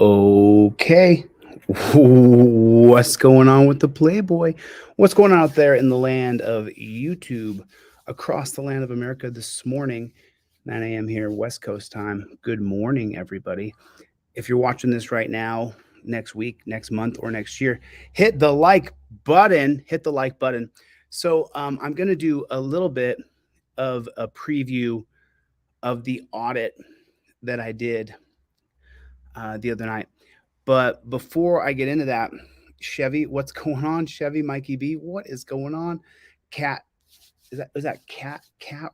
Okay. What's going on with the Playboy? What's going on out there in the land of YouTube, across the land of America this morning, 9 a.m. here, West Coast time? Good morning, everybody. If you're watching this right now, next week, next month, or next year, hit the like button. Hit the like button. So I'm going to do a little bit of a preview of the audit that I did the other night. But before I get into that, Chevy, what's going on? Chevy, Mikey B, what is going on? Cat, is that Cat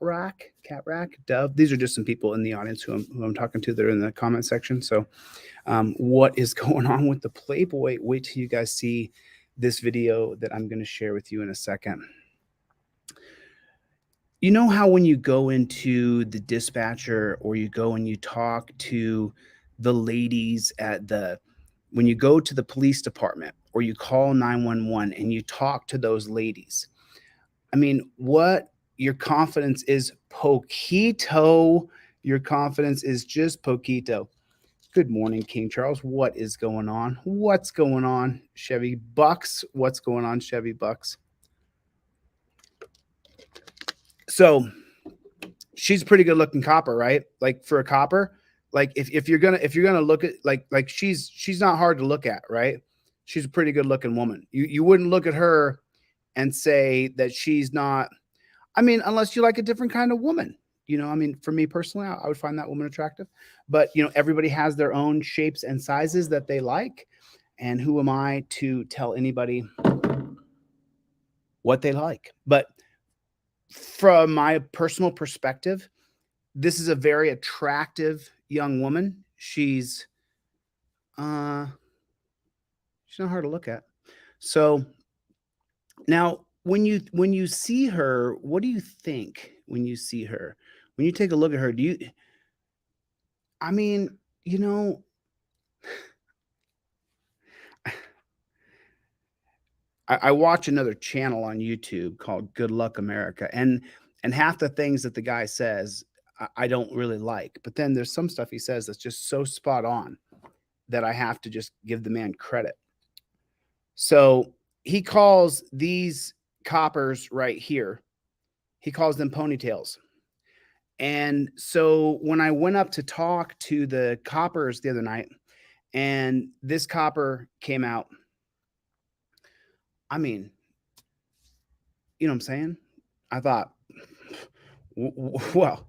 Rack, Dove? These are just some people in the audience who I'm talking to. They're in the comment section. So, what is going on with the Playboy? Wait till you guys see this video that I'm going to share with you in a second. You know how when you go into the dispatcher or you go and you talk to the ladies when you go to the police department or you call 911 and you talk to those ladies, I mean, what your confidence is poquito. Your confidence is just poquito. Good morning, King Charles. What is going on? What's going on, Chevy Bucks? What's going on, Chevy Bucks? So she's a pretty good looking copper, right? Like for a copper, like if you're gonna look at like she's not hard to look at, right? She's a pretty good looking woman. You wouldn't look at her and say that she's not. I mean, unless you like a different kind of woman. I mean, for me personally, I would find that woman attractive. But everybody has their own shapes and sizes that they like. And who am I to tell anybody what they like? But from my personal perspective, this is a very attractive young woman. She's not hard to look at. So now when you see her, what do you think when you see her? When you take a look at her, I mean, I watch another channel on YouTube called Good Luck America, and half the things that the guy says I don't really like, but then there's some stuff he says that's just so spot on that I have to just give the man credit. So he calls these coppers right here, he calls them ponytails. And so when I went up to talk to the coppers the other night, and this copper came out, I mean, you know what I'm saying? I thought, well,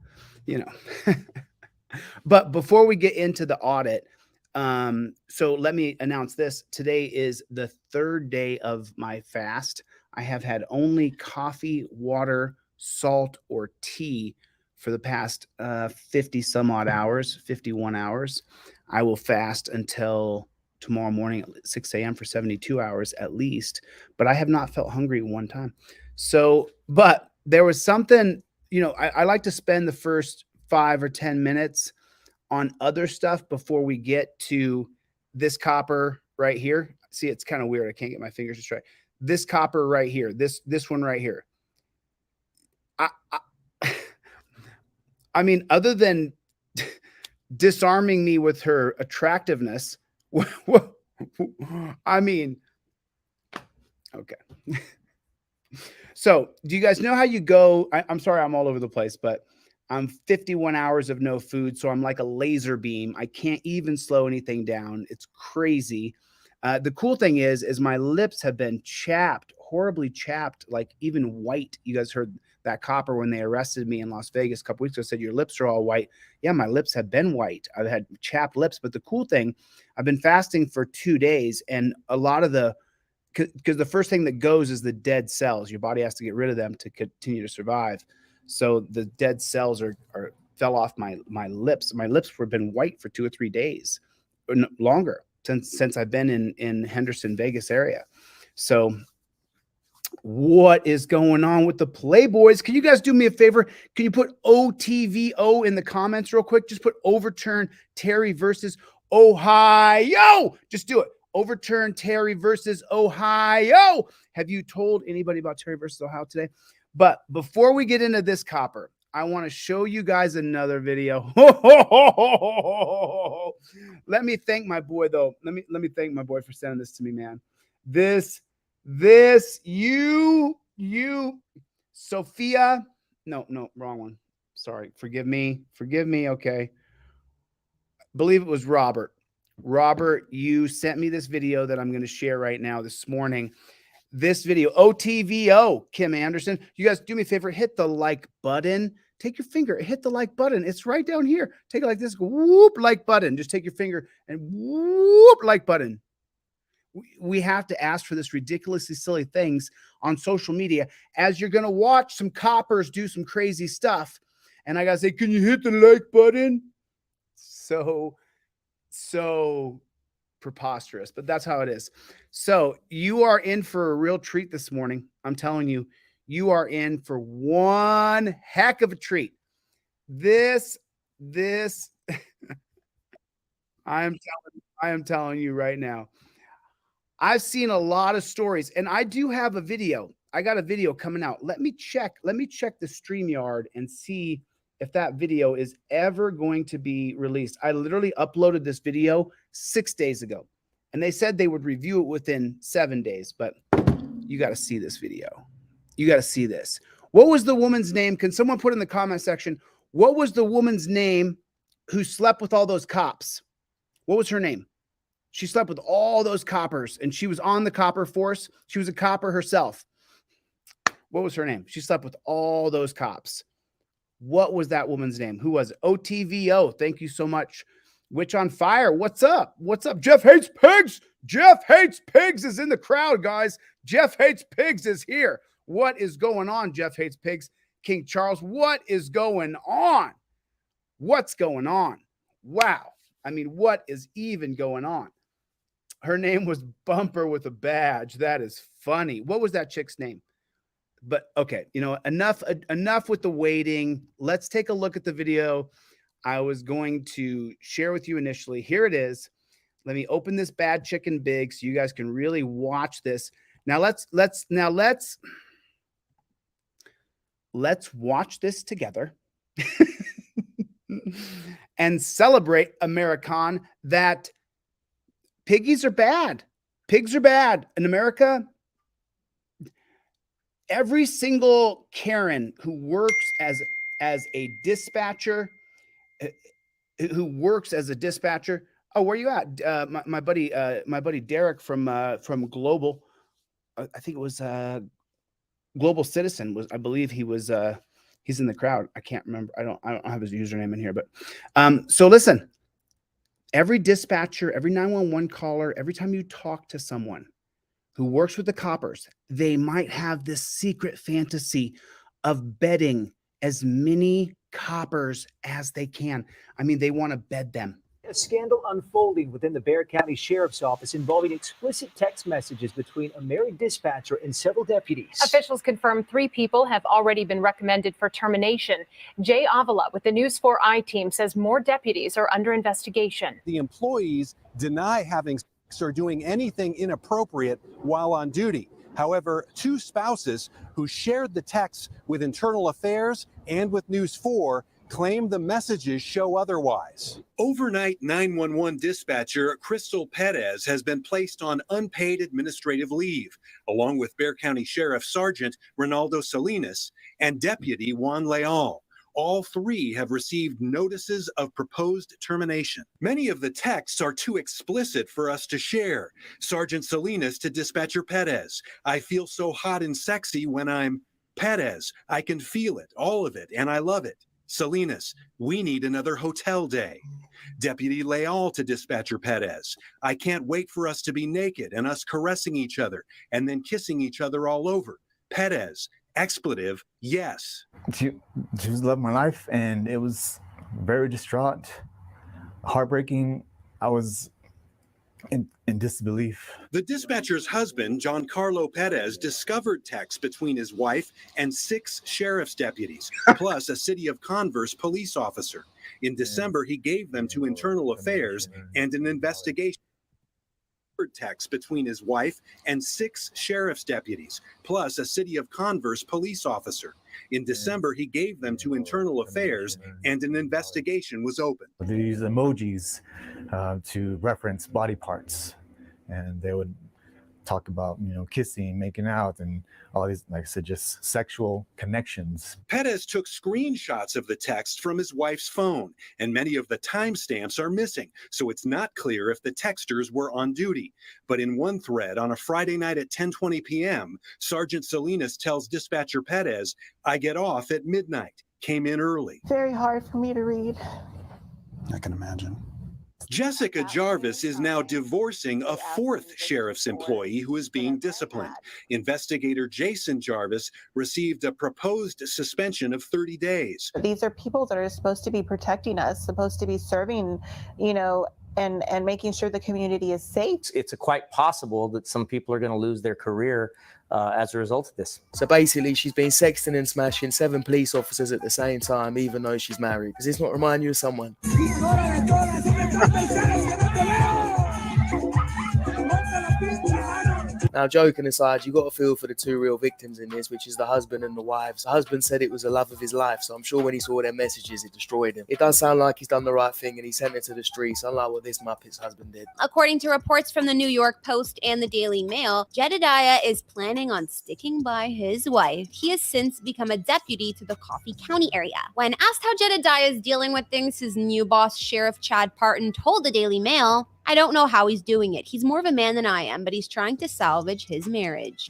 but before we get into the audit, so let me announce this. Today is the third day of my fast. I have had only coffee, water, salt, or tea for the past 50 some odd hours, 51 hours. I will fast until tomorrow morning at 6 a.m. for 72 hours at least, but I have not felt hungry one time. So, but there was something, I like to spend the first 5 or 10 minutes on other stuff before we get to this copper right here. See, it's kind of weird. I can't get my fingers to straight. This copper right here, this one right here. I mean, other than disarming me with her attractiveness, I mean, okay. So do you guys know how you go? I'm sorry, I'm all over the place, but I'm 51 hours of no food. So I'm like a laser beam. I can't even slow anything down. It's crazy. The cool thing is my lips have been chapped, horribly chapped, like even white. You guys heard that copper when they arrested me in Las Vegas a couple weeks ago, said your lips are all white. Yeah, my lips have been white. I've had chapped lips. But the cool thing, I've been fasting for 2 days, and a lot of because the first thing that goes is the dead cells. Your body has to get rid of them to continue to survive. So the dead cells fell off my lips. My lips have been white for 2 or 3 days, or longer since I've been in Henderson, Vegas area. So what is going on with the Playboys? Can you guys do me a favor? Can you put OTVO in the comments real quick? Just put overturn Terry versus Ohio. Just do it. Overturn Terry versus Ohio. Have you told anybody about Terry versus Ohio today? But before we get into this copper, I want to show you guys another video. Let me thank my boy though. Let me thank my boy for sending this to me, man. This you Sophia. No, wrong one. Sorry. Forgive me. Okay. Believe it was Robert. Robert, you sent me this video that I'm going to share right now this morning. This video, OTVO, Kim Anderson. You guys do me a favor, hit the like button. Take your finger, hit the like button. It's right down here. Take it like this, go whoop, like button. Just take your finger and whoop, like button. We have to ask for this ridiculously silly things on social media as you're going to watch some coppers do some crazy stuff. And I got to say, can you hit the like button? So preposterous, but that's how it is. So you are in for a real treat this morning. I'm telling you, you are in for one heck of a treat. This I am telling you right now. I've seen a lot of stories, and I do have a video. I got a video coming out. Let me check the StreamYard and see if that video is ever going to be released. I literally uploaded this video 6 days ago, and they said they would review it within 7 days, but you got to see this video. You got to see this. What was the woman's name? Can someone put in the comment section, what was the woman's name who slept with all those cops? What was her name? She slept with all those coppers, and she was on the copper force. She was a copper herself. What was her name? She slept with all those cops. What was that woman's name? Who was it? OTVO. Thank you so much. Witch on Fire. What's up? What's up? Jeff Hates Pigs. Jeff Hates Pigs is in the crowd, guys. Jeff Hates Pigs is here. What is going on, Jeff Hates Pigs? King Charles, what is going on? What's going on? Wow. I mean, what is even going on? Her name was Bumper with a badge. That is funny. What was that chick's name? But okay, you know, enough with the waiting. Let's take a look at the video I was going to share with you initially. Here it is. Let me open this bad chicken big so you guys can really watch this. Now let's watch this together and celebrate, American, that piggies are bad. Pigs are bad in America. Every single Karen who works as a dispatcher, Oh, where you at? My buddy Derek from Global. I think it was Global Citizen I believe he's in the crowd. I can't remember. I don't have his username in here, but so listen. Every dispatcher, every 911 caller, every time you talk to someone who works with the coppers, they might have this secret fantasy of bedding as many coppers as they can. I mean, they want to bed them. A scandal unfolding within the Bexar County Sheriff's Office involving explicit text messages between a married dispatcher and several deputies. Officials confirm 3 people have already been recommended for termination. Jay Avila with the News 4 I team says more deputies are under investigation. The employees deny having sex or doing anything inappropriate while on duty. However, 2 spouses who shared the texts with Internal Affairs and with News 4 claim the messages show otherwise. Overnight 911 dispatcher Crystal Perez has been placed on unpaid administrative leave, along with Bexar County Sheriff Sergeant Ronaldo Salinas and Deputy Juan Leal. All 3 have received notices of proposed termination. Many of the texts are too explicit for us to share. Sergeant Salinas to Dispatcher Perez, I feel so hot and sexy when I'm Perez. I can feel it, all of it, and I love it. Salinas, we need another hotel day. Deputy Leal to Dispatcher Perez, I can't wait for us to be naked and us caressing each other and then kissing each other all over. Perez, expletive, yes. She just loved my life, and it was very distraught, heartbreaking. I was in disbelief. The dispatcher's husband, John Carlo Perez, discovered texts between his wife and 6 sheriff's deputies, plus a City of Converse police officer. In December, he gave them to Internal Affairs and an investigation. Texts between his wife and 6 sheriff's deputies, plus a City of Converse police officer. In December, he gave them to Internal Affairs, and an investigation was opened. They use emojis to reference body parts, and they would talk about, kissing, making out, and all these, like I said, just sexual connections. Perez took screenshots of the text from his wife's phone, and many of the timestamps are missing, so it's not clear if the texters were on duty. But in one thread on a Friday night at 10:20 p.m., Sergeant Salinas tells dispatcher Perez, "I get off at midnight, came in early." Very hard for me to read. I can imagine. Jessica Jarvis is now divorcing a fourth sheriff's employee who is being disciplined. Investigator Jason Jarvis received a proposed suspension of 30 days. These are people that are supposed to be protecting us, supposed to be serving, and making sure the community is safe. It's quite possible that some people are going to lose their career as a result of this. So basically, she's been sexting and smashing 7 police officers at the same time, even though she's married. Does this not remind you of someone? Now, joking aside, you got to feel for the 2 real victims in this, which is the husband and the wife. The husband said it was the love of his life, so I'm sure when he saw their messages, it destroyed him. It does sound like he's done the right thing and he sent her to the streets, unlike what this Muppet's husband did. According to reports from the New York Post and the Daily Mail, Jedediah is planning on sticking by his wife. He has since become a deputy to the Coffee County area. When asked how Jedediah is dealing with things, his new boss, Sheriff Chad Parton, told the Daily Mail, "I don't know how he's doing it. He's more of a man than I am, but he's trying to salvage his marriage."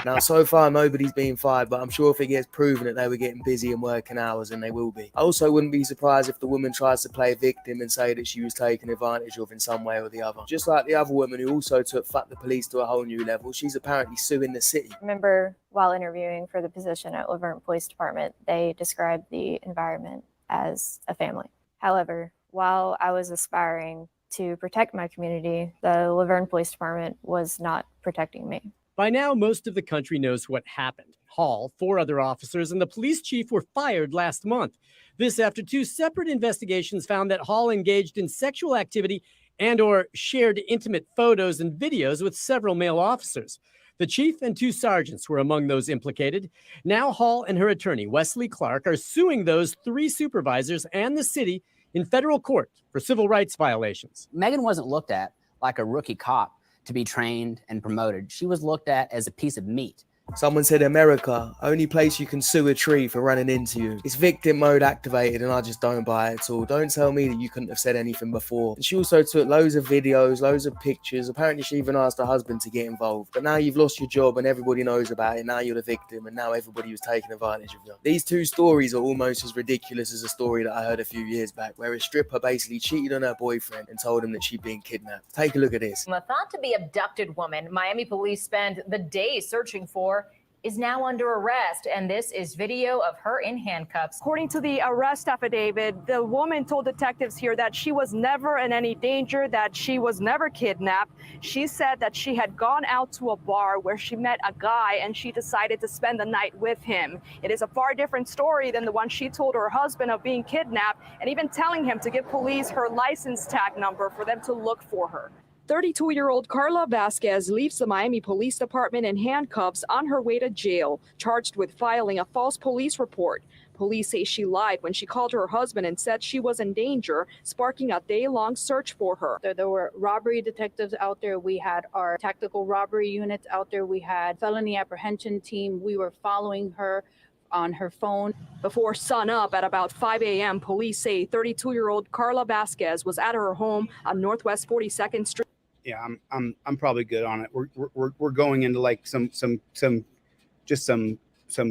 Now, so far, nobody's been fired, but I'm sure if it gets proven that they were getting busy and working hours, and they will be. I also wouldn't be surprised if the woman tries to play victim and say that she was taken advantage of in some way or the other. Just like the other woman who also took fuck the police to a whole new level, she's apparently suing the city. Remember, while interviewing for the position at Laverne Police Department, they described the environment as a family. However, while I was aspiring to protect my community, the Laverne Police Department was not protecting me. By now, most of the country knows what happened. Hall, 4 other officers, and the police chief were fired last month. This after 2 separate investigations found that Hall engaged in sexual activity and/or shared intimate photos and videos with several male officers. The chief and 2 sergeants were among those implicated. Now Hall and her attorney, Wesley Clark, are suing those 3 supervisors and the city in federal court for civil rights violations. Megan wasn't looked at like a rookie cop to be trained and promoted. She was looked at as a piece of meat. Someone said America, only place you can sue a tree for running into you. It's victim mode activated and I just don't buy it at all. Don't tell me that you couldn't have said anything before. And she also took loads of videos, loads of pictures. Apparently she even asked her husband to get involved. But now you've lost your job and everybody knows about it. Now you're the victim and now everybody was taking advantage of you. These 2 stories are almost as ridiculous as a story that I heard a few years back, where a stripper basically cheated on her boyfriend and told him that she'd been kidnapped. Take a look at this. A thought to be abducted woman Miami police spent the day searching for is now under arrest, and this is video of her in handcuffs. According to the arrest affidavit, the woman told detectives here that she was never in any danger, that she was never kidnapped. She said that she had gone out to a bar where she met a guy and she decided to spend the night with him. It is a far different story than the one she told her husband of being kidnapped and even telling him to give police her license tag number for them to look for her. 32-year-old Carla Vasquez leaves the Miami Police Department in handcuffs on her way to jail, charged with filing a false police report. Police say she lied when she called her husband and said she was in danger, sparking a day-long search for her. There were robbery detectives out there. We had our tactical robbery units out there. We had felony apprehension team. We were following her on her phone. Before sunup at about 5 a.m., police say 32-year-old Carla Vasquez was at her home on Northwest 42nd Street. Yeah, I'm probably good on it. We're going into like some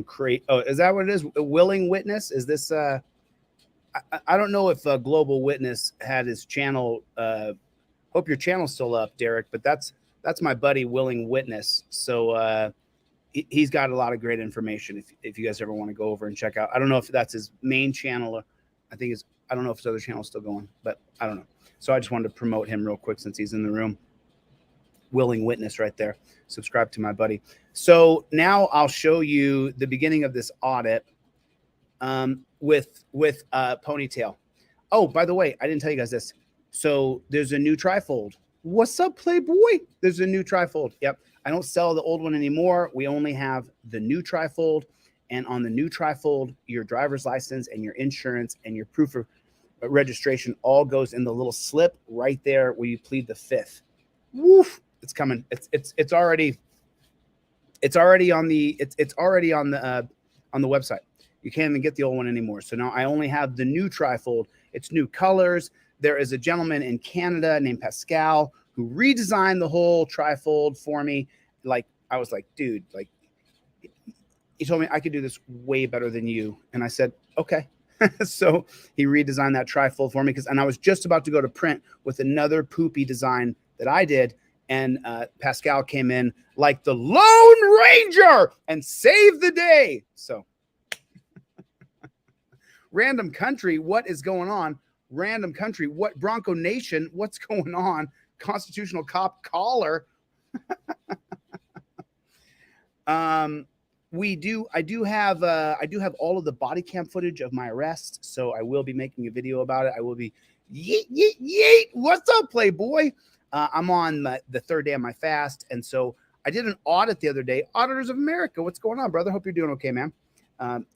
create. Oh, is that what it is? A willing witness? Is this? I don't know if Global Witness had his channel. Hope your channel's still up, Derek. But that's my buddy, Willing Witness. So he's got a lot of great information. If you guys ever want to go over and check out, I don't know if that's his main channel. Or I don't know if his other channel is still going, but I don't know. So I just wanted to promote him real quick since he's in the room. Willing Witness right there. Subscribe to my buddy. So now I'll show you the beginning of this audit with Ponytail. Oh, by the way, I didn't tell you guys this. So there's a new trifold. What's up, Playboy? There's a new trifold. Yep. I don't sell the old one anymore. We only have the new trifold. And on the new trifold, your driver's license and your insurance and your proof of registration all goes in the little slip right there where you plead the fifth. Woof! It's coming. It's already on the website. You can't even get the old one anymore. So now I only have the new trifold. It's new colors. There is a gentleman in Canada named Pascal who redesigned the whole trifold for me. Like, I was like, dude, like, he told me I could do this way better than you. And I said, okay. So he redesigned that trifold for me and I was just about to go to print with another poopy design that I did. And Pascal came in like the Lone Ranger and saved the day. So Random Country, what is going on? Random Country, what? Bronco Nation, what's going on? Constitutional Cop Caller. I do have all of the body cam footage of my arrest, so I will be making a video about it. I will be yeet, yeet, yeet. What's up, Playboy? I'm on the third day of my fast, and so I did an audit the other day. Auditors of America, what's going on, brother? Hope you're doing okay, man.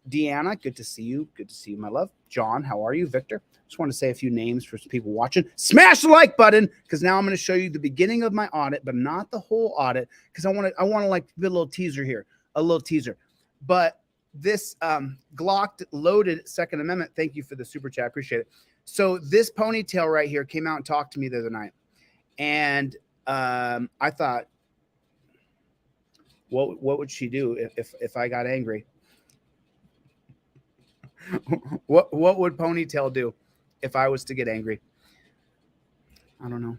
Deanna, good to see you. Good to see you, my love. John, how are you? Victor, just want to say a few names for some people watching. Smash the like button, because now I'm going to show you the beginning of my audit, but not the whole audit, because I want to like put a little teaser here, a little teaser. But this Glocked loaded Second Amendment, thank you for the super chat, appreciate it. So this ponytail right here came out and talked to me the other night, and I thought, what would she do if I got angry? What would Ponytail do if I was to get angry? I don't know.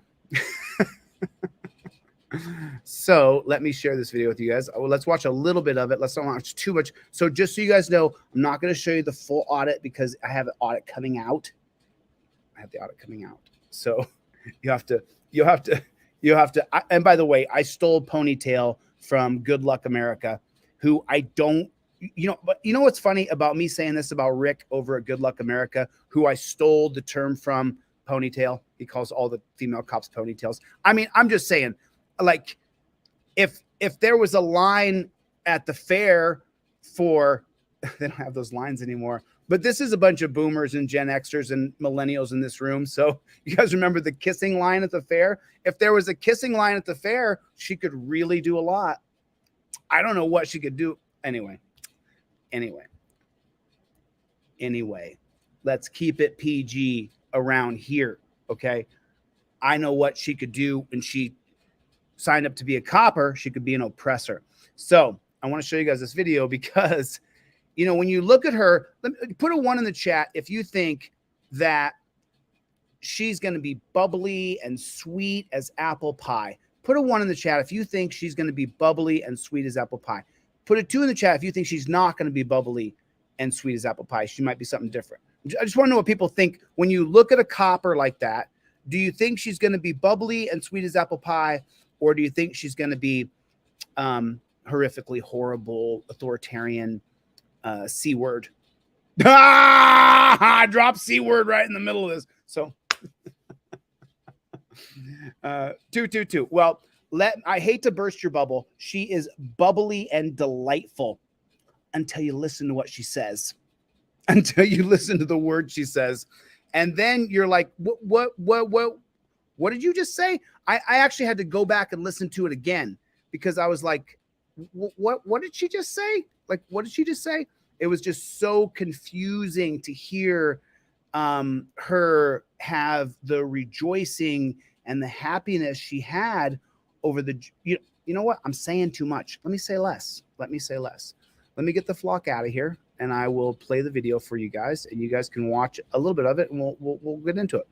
So let me share this video with you guys. Let's watch a little bit of it. Let's not watch too much. So just so you guys know, I'm not going to show you the full audit because I have an audit coming out. I have the audit coming out. So you have to. And by the way, I stole Ponytail from Good Luck America, who I don't. But you know what's funny about me saying this about Rick over at Good Luck America, who I stole the term from, ponytail. He calls all the female cops ponytails. I mean, I'm just saying, like, if there was a line at the fair for, they don't have those lines anymore, but this is a bunch of boomers and Gen Xers and millennials in this room. So you guys remember the kissing line at the fair? If there was a kissing line at the fair, she could really do a lot. I don't know what she could do. Anyway, let's keep it PG around here, okay? I know what she could do when she signed up to be a copper. She could be an oppressor. So I want to show you guys this video because, when you look at her, put a 1 in the chat if you think that she's going to be bubbly and sweet as apple pie. Put a 1 in the chat if you think she's going to be bubbly and sweet as apple pie. Put a 2 in the chat if you think she's not going to be bubbly and sweet as apple pie. She might be something different. I just want to know what people think when you look at a copper like that. Do you think she's going to be bubbly and sweet as apple pie, or do you think she's going to be horrifically horrible, authoritarian, C word? I dropped C word right in the middle of this. So 2. Well, I hate to burst your bubble. She is bubbly and delightful until you listen to what she says, until you listen to the word she says. And then you're like, what did you just say? I actually had to go back and listen to it again because I was like, what did she just say? Like, what did she just say? It was just so confusing to hear her have the rejoicing and the happiness she had over the, you know what? I'm saying too much. Let me say less. Let me get the flock out of here and I will play the video for you guys and you guys can watch a little bit of it and we'll get into it.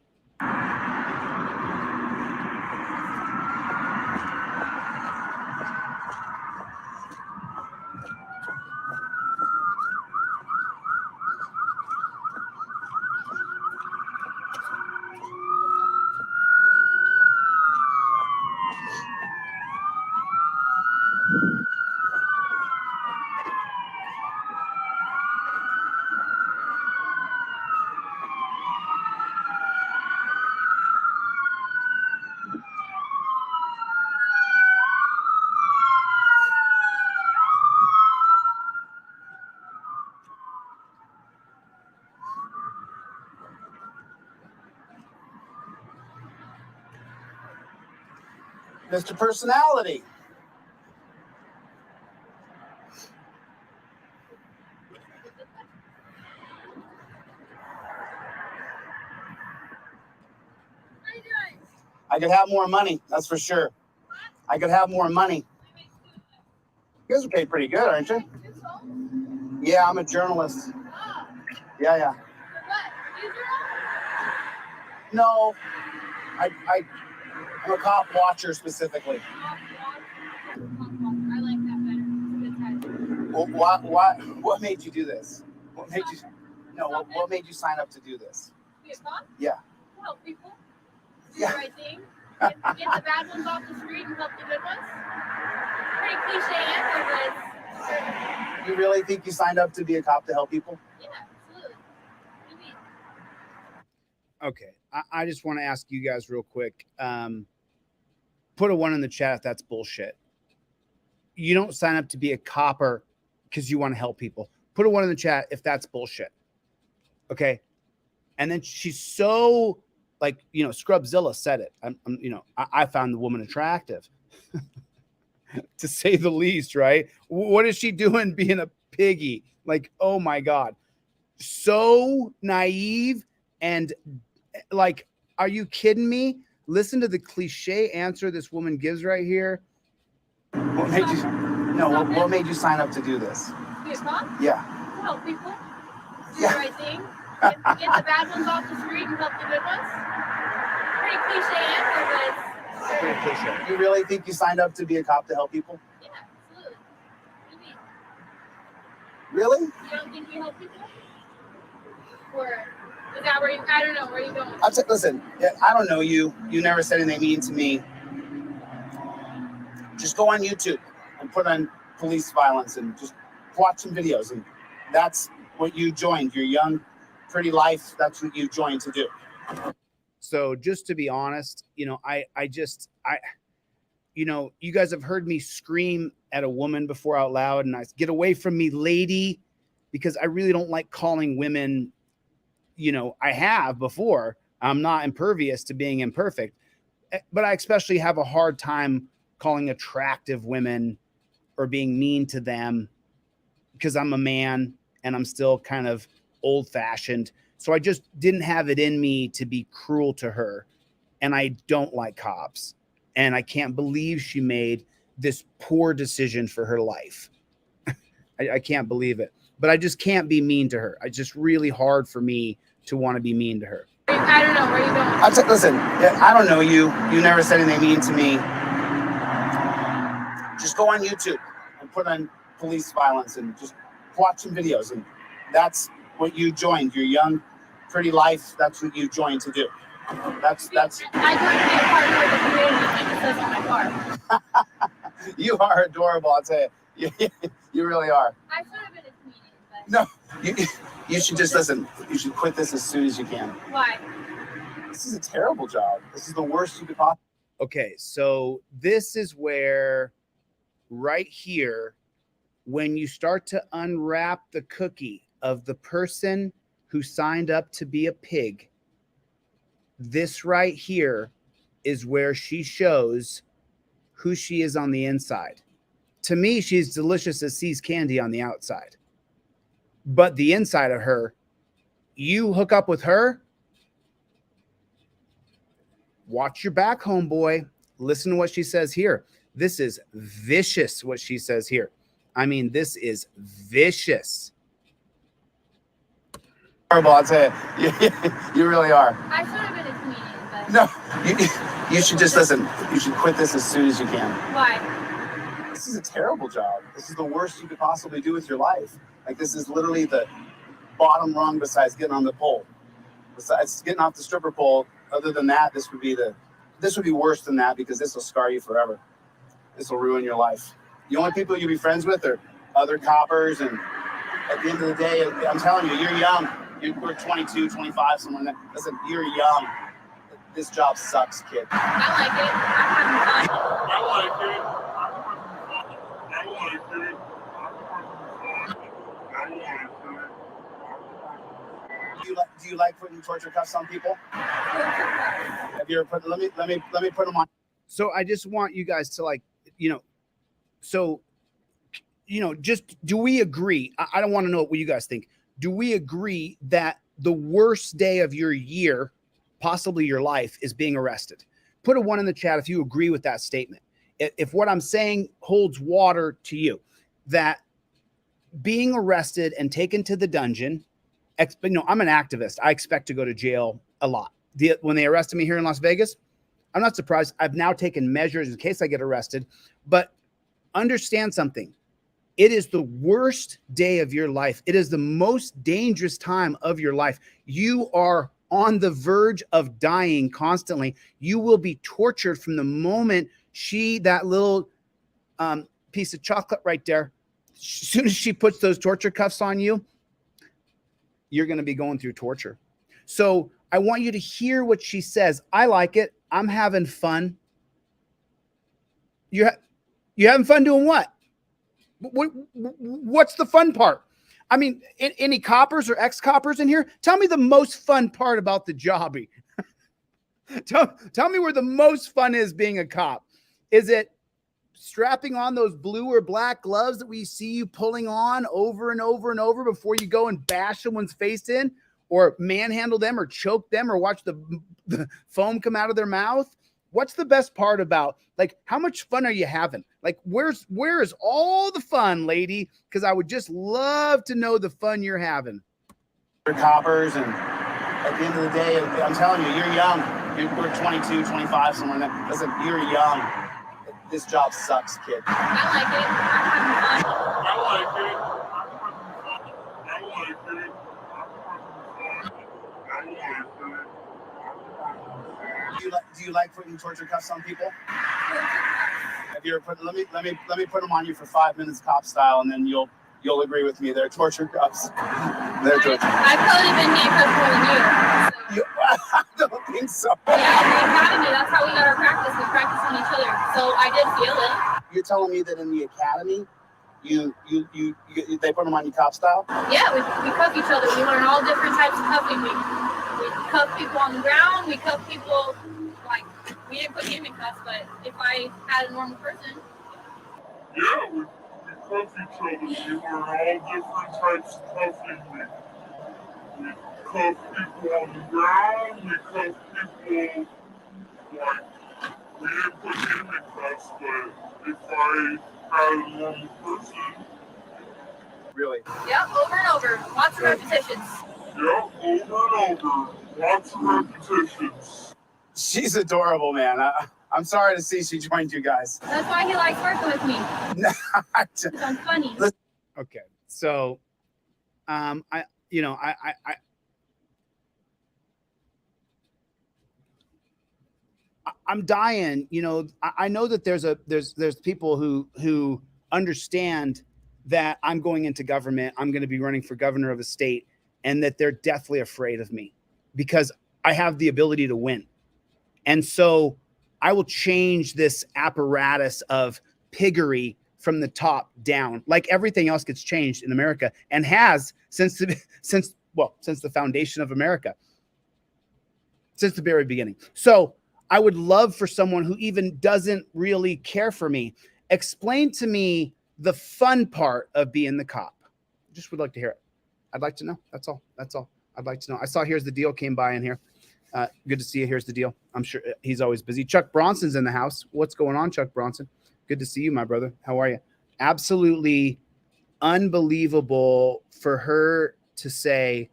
Mr. Personality. I could have more money, that's for sure. I could have more money. You guys are paid pretty good, aren't you? Yeah, I'm a journalist. Yeah. No, I'm a cop watcher specifically. I like that better. Well, what made you do this? What made you? No, what made you sign up to do this? Be a cop? Yeah. Help people. Do Yeah. the right thing. Get the bad ones off the street and help the good ones. Pretty cliche answer, but You really think you signed up to be a cop to help people? yeah, absolutely. What do you mean? Okay, I just want to ask you guys real quick. Put a 1 in the chat if that's bullshit. You don't sign up to be a copper because you want to help people. Put a 1 in the chat if that's bullshit. Okay, and then she's so like, Scrubzilla said it. I found the woman attractive, to say the least. Right? What is she doing being a piggy? Like, oh my god, so naive and like, are you kidding me? Listen to the cliche answer this woman gives right here. What made you? No, what made you sign up to do this? Be a cop? Yeah. Help people. Do Yeah. the right thing. Get the bad ones off the street and help the good ones. Pretty cliche answer, but It's pretty cliche. You really think you signed up to be a cop to help people? yeah, absolutely. What do you mean? Really? You don't think we help people? Or is that where you? I don't know where you going. Listen, I don't know you. You never said anything mean to me. Just go on YouTube and put on police violence and just watch some videos. And that's what you joined. Your young, pretty life. That's what you joined to do. So just to be honest, you guys have heard me scream at a woman before out loud, and I get away from me, lady, because I really don't like calling women. I have before. I'm not impervious to being imperfect, but I especially have a hard time calling attractive women or being mean to them because I'm a man and I'm still kind of old fashioned. So I just didn't have it in me to be cruel to her. And I don't like cops. And I can't believe she made this poor decision for her life. I can't believe it. But I just can't be mean to her. It's just really hard for me to want to be mean to her. I don't know where you going. Listen, I don't know you. You never said anything mean to me. Just go on YouTube and put on police violence and just watch some videos. And that's what you joined. Your young, pretty life. That's what you joined to do. That's. I joined to be a part of the community, like it says on my card. You are adorable. I'll tell you. You really are. I should have been a comedian, but No, you should just listen. You should quit this as soon as you can. why? This is a terrible job. This is the worst you could possibly. Okay, so this is where, right here, when you start to unwrap the cookie of the person who signed up to be a pig, this right here is where she shows who she is on the inside. To me, she's delicious as See's candy on the outside. But the inside of her, you hook up with her, watch your back, homeboy. Listen to what she says here. This is vicious, what she says here. I mean, this is vicious. Horrible, I'll tell you. You really are. I should have been a comedian, but No, you should just listen. You should quit this as soon as you can. why? This is a terrible job. This is the worst you could possibly do with your life. Like, this is literally the bottom rung besides getting on the pole. Besides getting off the stripper pole, other than that, this would be worse than that, because this will scar you forever. This will ruin your life. The only people you'll be friends with are other coppers, and at the end of the day, I'm telling you, you're young. We're 22, 25, somewhere in there. Listen, you're young. This job sucks, kid. I like it. I'm having fun. I like it. I like it. Do you like putting torture cuffs on people? Have you ever put? Let me put them on. So I just want you guys to like, just do we agree? I don't want to know what you guys think. Do we agree that the worst day of your year, possibly your life, is being arrested? Put a 1 in the chat if you agree with that statement. If what I'm saying holds water to you, that being arrested and taken to the dungeon, I'm an activist. I expect to go to jail a lot. When they arrested me here in Las Vegas, I'm not surprised. I've now taken measures in case I get arrested, but understand something. It is the worst day of your life. It is the most dangerous time of your life. You are on the verge of dying constantly. You will be tortured from the moment that little piece of chocolate right there, as soon as she puts those torture cuffs on you, you're going to be going through torture. So I want you to hear what she says. I like it. I'm having fun. You having fun doing what? What's the fun part? I mean, any coppers or ex-coppers in here? Tell me the most fun part about the jobby. Tell me where the most fun is being a cop. Is it strapping on those blue or black gloves that we see you pulling on over and over and over before you go and bash someone's face in, or manhandle them, or choke them, or watch the foam come out of their mouth? What's the best part about, like, how much fun are you having? Like, where is all the fun, lady? Because I would just love to know the fun you're having. Coppers, and at the end of the day, I'm telling you, you're young. We're 22, 25, somewhere in that. Listen, you're young. This job sucks, kid. I like it. I'm having fun. I like it. I like it. Do you like putting torture cuffs on people? Have you ever put? Let me put them on you for 5 minutes, cop style, and then you'll agree with me. They're torture cuffs. They're torture. I've probably been handcuffed more than you. I don't think so. Yeah, in the academy, that's how we got our practice. We practice on each other. So I did feel it. You're telling me that in the academy, they put them on you cop style? Yeah, we cuff each other. We learn all different types of cuffing. We cuff people on the ground. We cuff people, like, we didn't put him in cuffs, but if I had a normal person. Yeah, we cuff each other. We learn all different types of cuffing. We cuff people on the ground. We cuff people, like, we didn't put him in cuffs, but if I had a normal person. Really? Yep, over and over. Lots of repetitions. Yep, over and over. Lots of repetitions. She's adorable, man. I'm sorry to see she joined you guys. That's why he likes working with me. Because I'm funny. Okay, so, I'm dying. I know that there's people who understand that I'm going into government. I'm going to be running for governor of a state, and that they're deathly afraid of me because I have the ability to win. And so I will change this apparatus of piggery from the top down, like everything else gets changed in America, and has since the foundation of America, since the very beginning. So I would love for someone who even doesn't really care for me, explain to me the fun part of being the cop. Just would like to hear it. I'd like to know. That's all. I'd like to know. I saw Here's the Deal came by in here. Good to see you. Here's the Deal. I'm sure he's always busy. Chuck Bronson's in the house. What's going on, Chuck Bronson? Good to see you, my brother. How are you? Absolutely unbelievable for her to say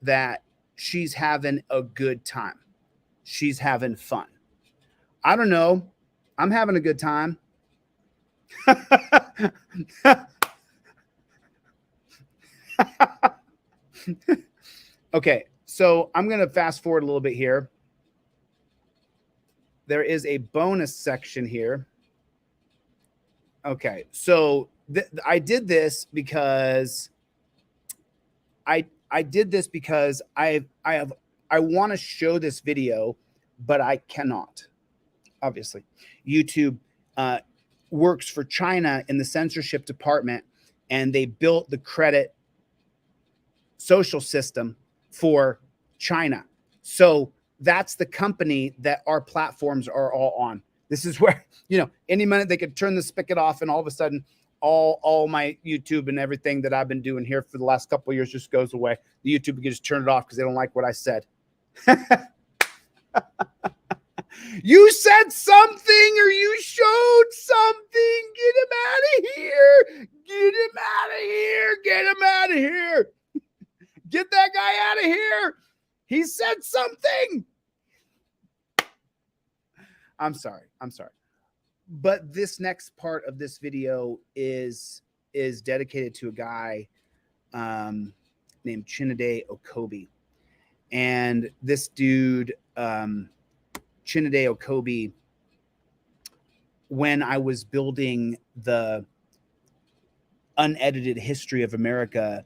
that she's having a good time. She's having fun. I don't know. I'm having a good time. Okay, so I'm going to fast forward a little bit here. There is a bonus section here. Okay, so I did this because I want to show this video, but I cannot. Obviously, YouTube works for China in the censorship department, and they built the credit social system for China. So that's the company that our platforms are all on. This is where, you know, any minute they could turn the spigot off and all of a sudden all my YouTube and everything that I've been doing here for the last couple of years just goes away. The YouTube can just turn it off because they don't like what I said. You said something or you showed something. Get him out of here. Get him out of here. Get him out of here. Get that guy out of here. He said something. I'm sorry. But this next part of this video is dedicated to a guy named Chille Okobi. And this dude, Chille Okobi, when I was building the unedited history of America,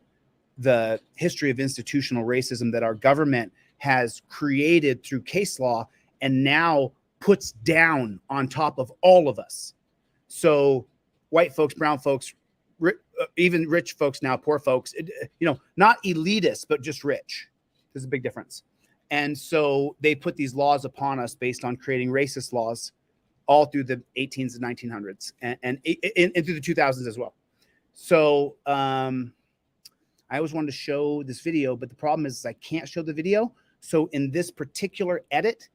the history of institutional racism that our government has created through case law and now puts down on top of all of us. So white folks, brown folks, even rich folks now, poor folks, you know, not elitist, but just rich. There's a big difference. And so they put these laws upon us based on creating racist laws all through the 1800s and 1900s and through the 2000s as well. So I always wanted to show this video, but the problem is I can't show the video. So in this particular edit,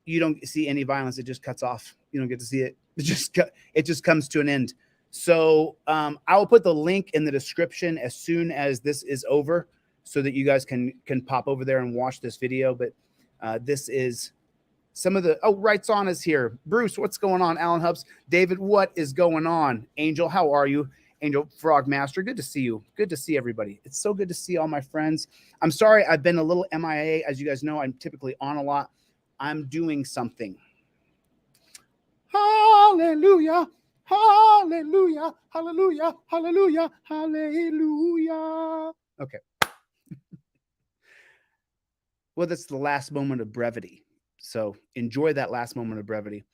you don't see any violence. It just cuts off. You don't get to see it. It just comes to an end. So I will put the link in the description as soon as this is over, so that you guys can pop over there and watch this video. But this is some of the, Rights On is here. Bruce, what's going on? Alan Hubs, David, what is going on? Angel, how are you? Angel Frog Master, good to see you. Good to see everybody. It's so good to see all my friends. I'm sorry I've been a little MIA. As you guys know, I'm typically on a lot. I'm doing something. Hallelujah. Hallelujah. Hallelujah. Hallelujah. Hallelujah. Okay. Well, that's the last moment of brevity. So enjoy that last moment of brevity.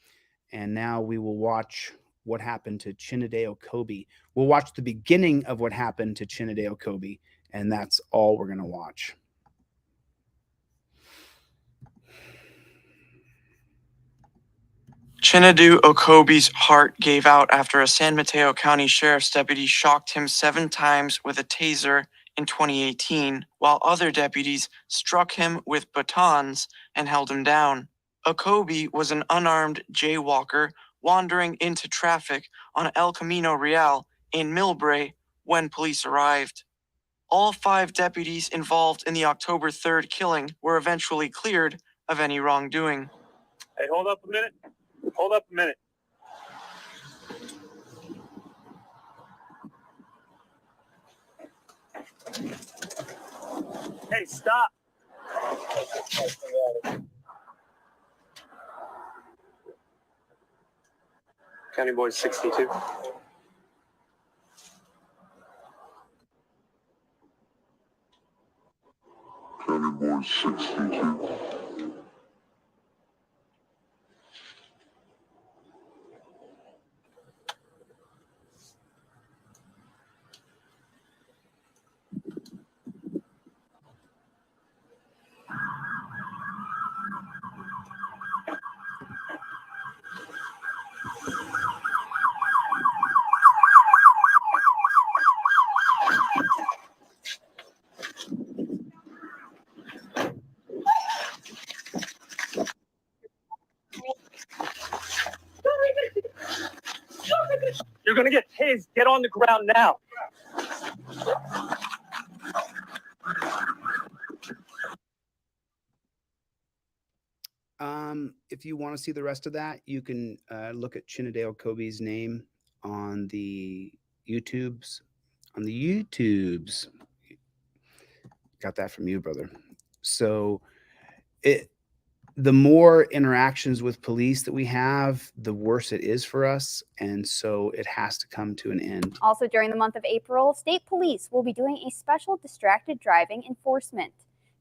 And now we will watch what happened to Chille Okobi. We'll watch the beginning of what happened to Chille Okobi, and that's all we're going to watch. Chille Okobi's heart gave out after a San Mateo County Sheriff's deputy shocked him 7 times with a taser in 2018, while other deputies struck him with batons and held him down. Okobi was an unarmed jaywalker wandering into traffic on El Camino Real in Millbrae when police arrived. All 5 deputies involved in the October 3rd killing were eventually cleared of any wrongdoing. Hey, hold up a minute. Hold up a minute. Hey, stop. County Boys 62. County Boys 62. You're gonna get tased. Get on the ground now. If you want to see the rest of that, you can look at Chille Okobi's name on the YouTubes. On the YouTubes. Got that from you, brother. So the more interactions with police that we have, the worse it is for us. And so it has to come to an end. Also, during the month of April, state police will be doing a special distracted driving enforcement.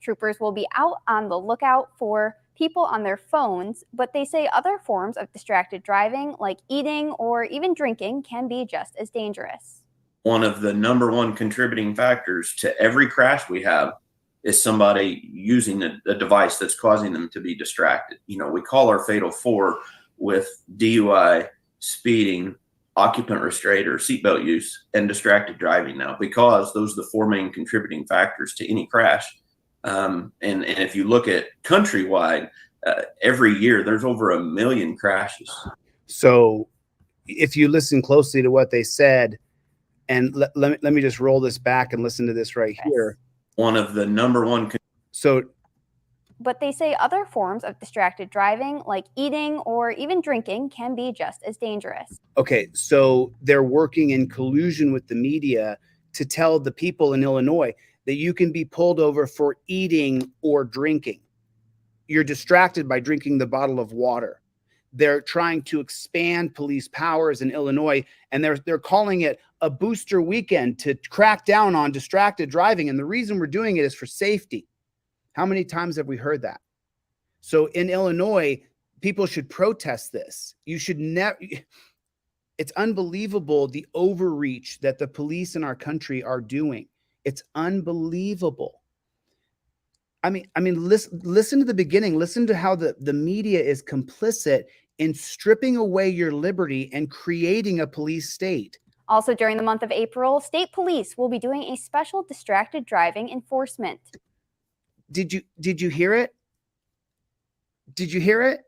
Troopers will be out on the lookout for people on their phones, but they say other forms of distracted driving, like eating or even drinking, can be just as dangerous. One of the #1 contributing factors to every crash we have is somebody using a device that's causing them to be distracted. You know, we call our fatal 4 with DUI, speeding, occupant restraint or seatbelt use, and distracted driving now, because those are the four main contributing factors to any crash. And if you look at countrywide, every year there's over 1 million crashes. So if you listen closely to what they said, and let me just roll this back and listen to this right here. One of the number one. But they say other forms of distracted driving, like eating or even drinking, can be just as dangerous. Okay, so they're working in collusion with the media to tell the people in Illinois that you can be pulled over for eating or drinking. You're distracted by drinking the bottle of water. They're trying to expand police powers in Illinois, and they're calling it a booster weekend to crack down on distracted driving. And the reason we're doing it is for safety. How many times have we heard that? So in Illinois, people should protest this. You should never. It's unbelievable the overreach that the police in our country are doing. It's unbelievable. I mean, listen to the beginning. Listen to how the media is complicit in stripping away your liberty and creating a police state. Also, during the month of April, state police will be doing a special distracted driving enforcement. Did you hear it? Did you hear it?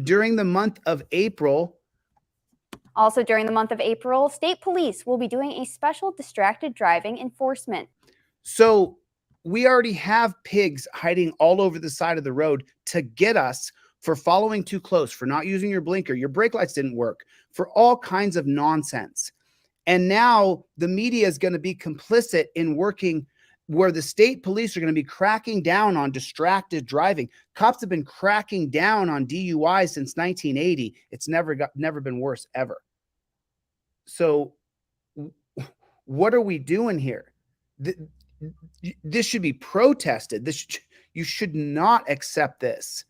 During the month of April. Also, during the month of April, state police will be doing a special distracted driving enforcement. So we already have pigs hiding all over the side of the road to get us for following too close, for not using your blinker. Your brake lights didn't work, for all kinds of nonsense. And now the media is going to be complicit in working where the state police are going to be cracking down on distracted driving. Cops have been cracking down on DUI since 1980. It's never been worse ever. So what are we doing here? This should be protested. You should not accept this.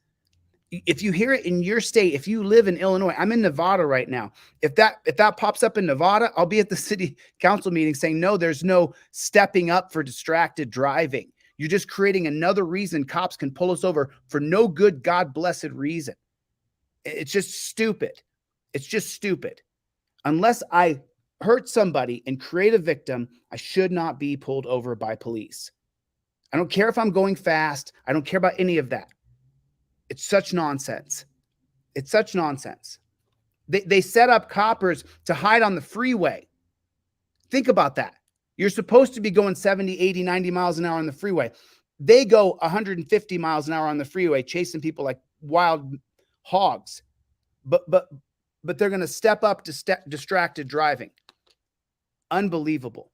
If you hear it in your state, if you live in Illinois, I'm in Nevada right now. If that pops up in Nevada, I'll be at the city council meeting saying, no, there's no stepping up for distracted driving. You're just creating another reason cops can pull us over for no good, God blessed reason. It's just stupid. It's just stupid. Unless I hurt somebody and create a victim, I should not be pulled over by police. I don't care if I'm going fast. I don't care about any of that. It's such nonsense. It's such nonsense. They set up coppers to hide on the freeway. Think about that. You're supposed to be going 70, 80, 90 miles an hour on the freeway. They go 150 miles an hour on the freeway, chasing people like wild hogs. But they're going to step up to distracted driving. Unbelievable.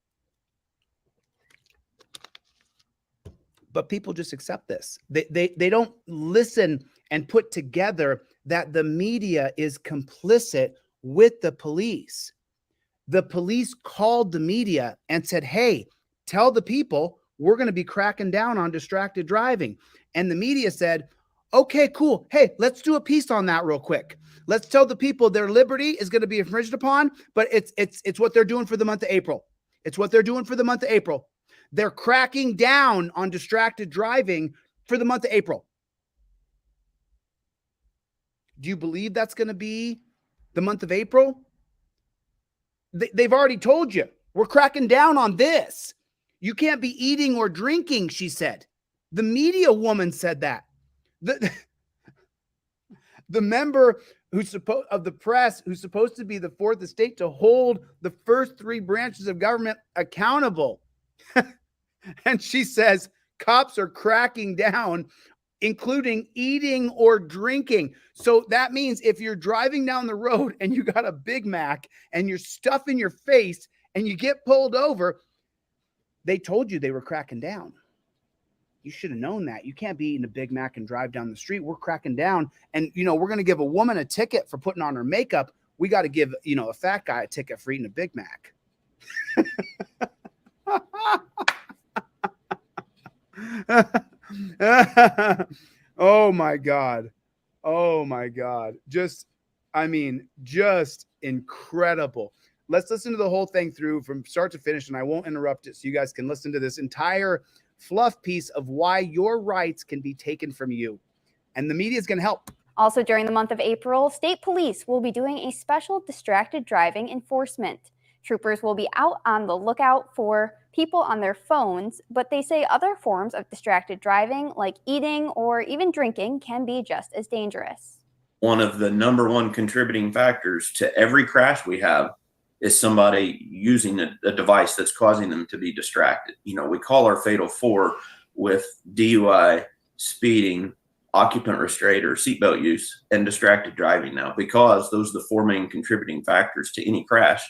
But people just accept this. They don't listen and put together that the media is complicit with the police. The police called the media and said, hey, tell the people we're going to be cracking down on distracted driving. And the media said, okay, cool. Hey, let's do a piece on that real quick. Let's tell the people their liberty is going to be infringed upon, but it's what they're doing for the month of April. It's what they're doing for the month of April. They're cracking down on distracted driving for the month of April. Do you believe that's going to be the month of April? They've already told you, we're cracking down on this. You can't be eating or drinking, she said. The media woman said that. The member of the press who's supposed to be the fourth estate to hold the first three branches of government accountable. And she says cops are cracking down, including eating or drinking. So that means if you're driving down the road and you got a Big Mac and you're stuffing your face and you get pulled over, they told you they were cracking down. You should have known that. You can't be eating a Big Mac and drive down the street. We're cracking down. And, we're going to give a woman a ticket for putting on her makeup. We got to give, a fat guy a ticket for eating a Big Mac. Oh my God. Oh my God. Just incredible. Let's listen to the whole thing through from start to finish, and I won't interrupt it so you guys can listen to this entire fluff piece of why your rights can be taken from you. And the media is going to help. Also, during the month of April, state police will be doing a special distracted driving enforcement. Troopers will be out on the lookout for people on their phones, but they say other forms of distracted driving, like eating or even drinking, can be just as dangerous. One of the number one contributing factors to every crash we have is somebody using a device that's causing them to be distracted. You know, we call our fatal four with DUI, speeding, occupant restraint or seatbelt use, and distracted driving now, because those are the four main contributing factors to any crash.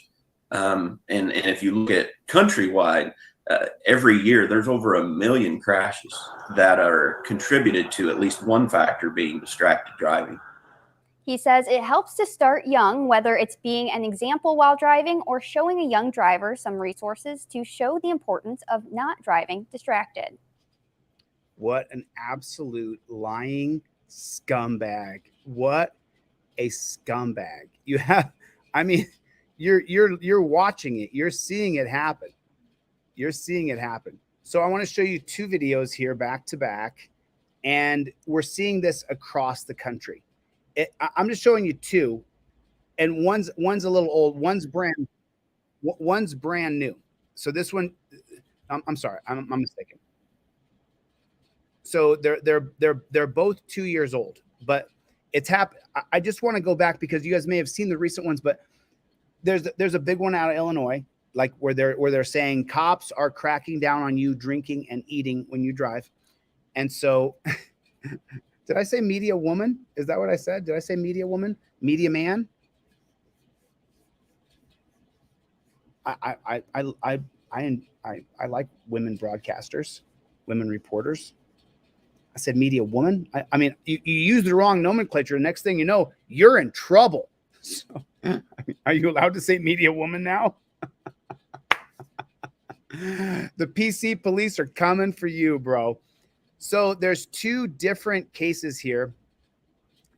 And if you look at countrywide, every year there's over 1 million crashes that are contributed to at least one factor being distracted driving. He says it helps to start young, whether it's being an example while driving or showing a young driver some resources to show the importance of not driving distracted. What an absolute lying scumbag. What a scumbag. You have, I mean, you're watching it. You're seeing it happen. You're seeing it happen. So I want to show you two videos here back to back, and we're seeing this across the country. I'm just showing you two, and one's a little old, one's brand new. So this one, I'm sorry, I'm mistaken. So they're both 2 years old, but it's happened. I just want to go back because you guys may have seen the recent ones, but there's a big one out of Illinois, like where they're saying cops are cracking down on you drinking and eating when you drive. And so did I say media woman? Is that what I said? Did I say media woman? Media man? I like women broadcasters, women reporters. I said media woman. I mean, you use the wrong nomenclature. The next thing you know, you're in trouble. So, are you allowed to say media woman now? The PC police are coming for you, bro. So there's two different cases here.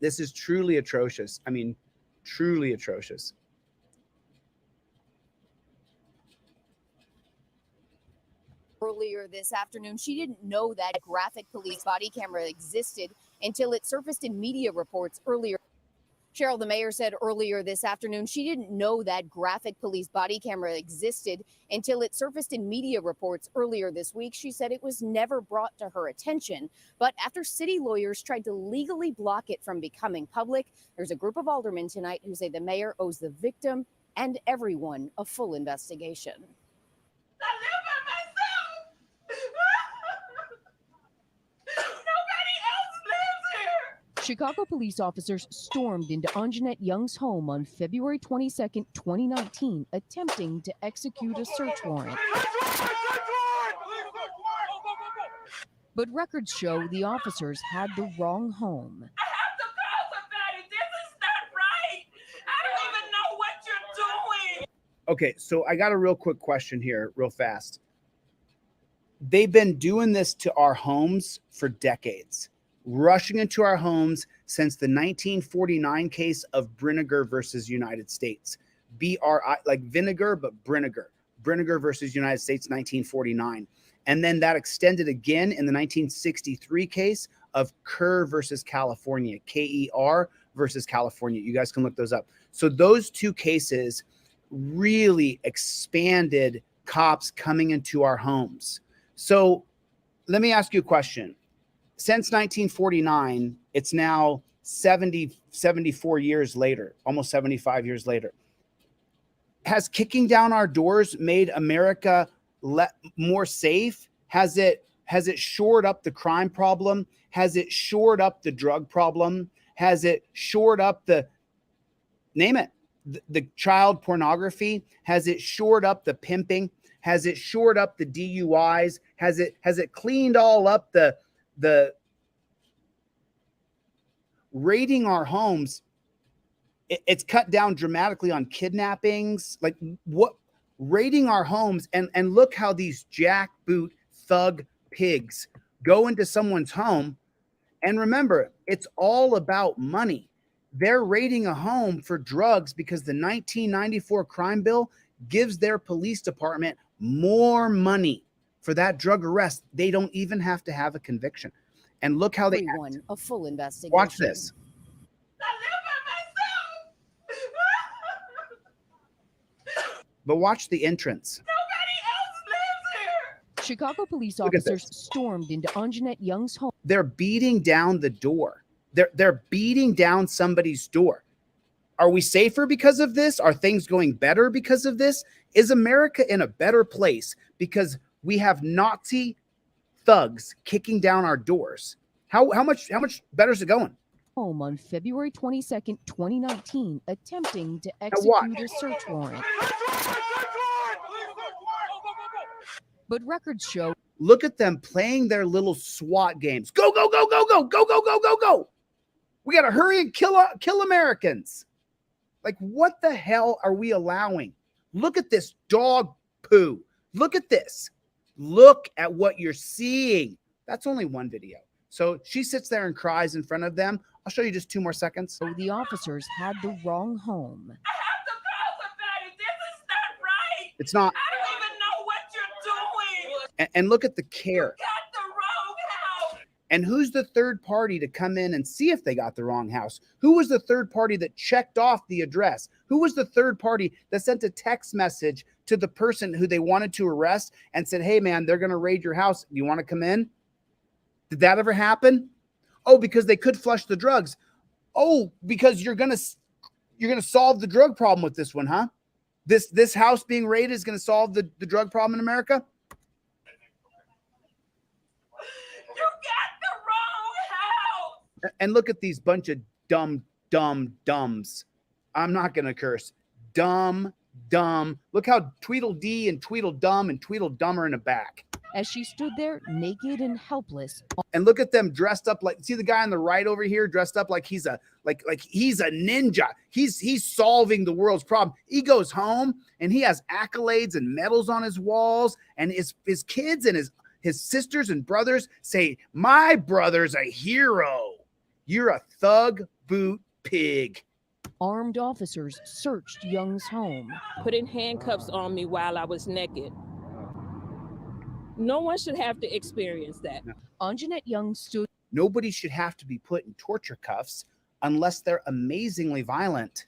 This is truly atrocious. I mean, truly atrocious. Earlier this afternoon, she didn't know that graphic police body camera existed until it surfaced in media reports earlier. Cheryl, the mayor, said earlier this afternoon she didn't know that graphic police body camera existed until it surfaced in media reports earlier this week. She said it was never brought to her attention. But after city lawyers tried to legally block it from becoming public, there's a group of aldermen tonight who say the mayor owes the victim and everyone a full investigation. Chicago police officers stormed into Anjanette Young's home on February 22nd, 2019, attempting to execute a search warrant. But records show the officers had the wrong home. Okay, so I got a real quick question here, real fast. They've been doing this to our homes for decades. Rushing into our homes since the 1949 case of Brinegar versus United States. BRI, like vinegar, but Brinegar. Brinegar versus United States, 1949. And then that extended again in the 1963 case of Kerr versus California, KER versus California. You guys can look those up. So those two cases really expanded cops coming into our homes. So let me ask you a question. Since 1949, it's now 74 years later, almost 75 years later. Has kicking down our doors made America more safe? Has it shored up the crime problem? Has it shored up the drug problem? Has it shored up the, name it, the child pornography? Has it shored up the pimping? Has it shored up the DUIs? Has it cleaned all up the raiding our homes? It's cut down dramatically on kidnappings. Like what? Raiding our homes, and look how these jackboot thug pigs go into someone's home. And remember, it's all about money. They're raiding a home for drugs because the 1994 crime bill gives their police department more money for that drug arrest. They don't even have to have a conviction. And look how they a full investigation. Watch this. But watch the entrance. Chicago police Look at officers this. stormed into Anjanette Young's home. They're beating down the door. They're beating down somebody's door. Are we safer because of this? Are things going better because of this? Is America in a better place because we have Nazi thugs kicking down our doors? How much better is it going? Home on February 22nd, 2019, attempting to watch. execute a search warrant. But records show. Look at them playing their little SWAT games. Go, go, go, go, go, go, go, go, go, go. We got to hurry and kill Americans. Like, what the hell are we allowing? Look at this dog poo. Look at this. Look at what you're seeing. That's only one video. So she sits there and cries in front of them. I'll show you just 2 more seconds. So the officers had the wrong home. It's not. I don't even know what you're doing. And look at the care. You got the wrong house. And who's the third party to come in and see if they got the wrong house? Who was the third party that checked off the address? Who was the third party that sent a text message to the person who they wanted to arrest and said, hey, man, they're going to raid your house. Do you want to come in? Did that ever happen? Oh, because they could flush the drugs. Oh, because you're going to solve the drug problem with this one, huh? This house being raided is going to solve the drug problem in America? You got the wrong house. And look at these bunch of dumbs. I'm not going to curse. Dumb. Look how Tweedledee and Tweedledum and Tweedledum are in the back. As she stood there naked and helpless. And look at them dressed up like, see the guy on the right over here dressed up like he's a he's a ninja. He's solving the world's problem. He goes home and he has accolades and medals on his walls, and his kids and his sisters and brothers say, my brother's a hero. You're a thug boot pig. Armed officers searched Young's home. Putting handcuffs on me while I was naked. No one should have to experience that. Anjanette Young stood. Nobody should have to be put in torture cuffs unless they're amazingly violent,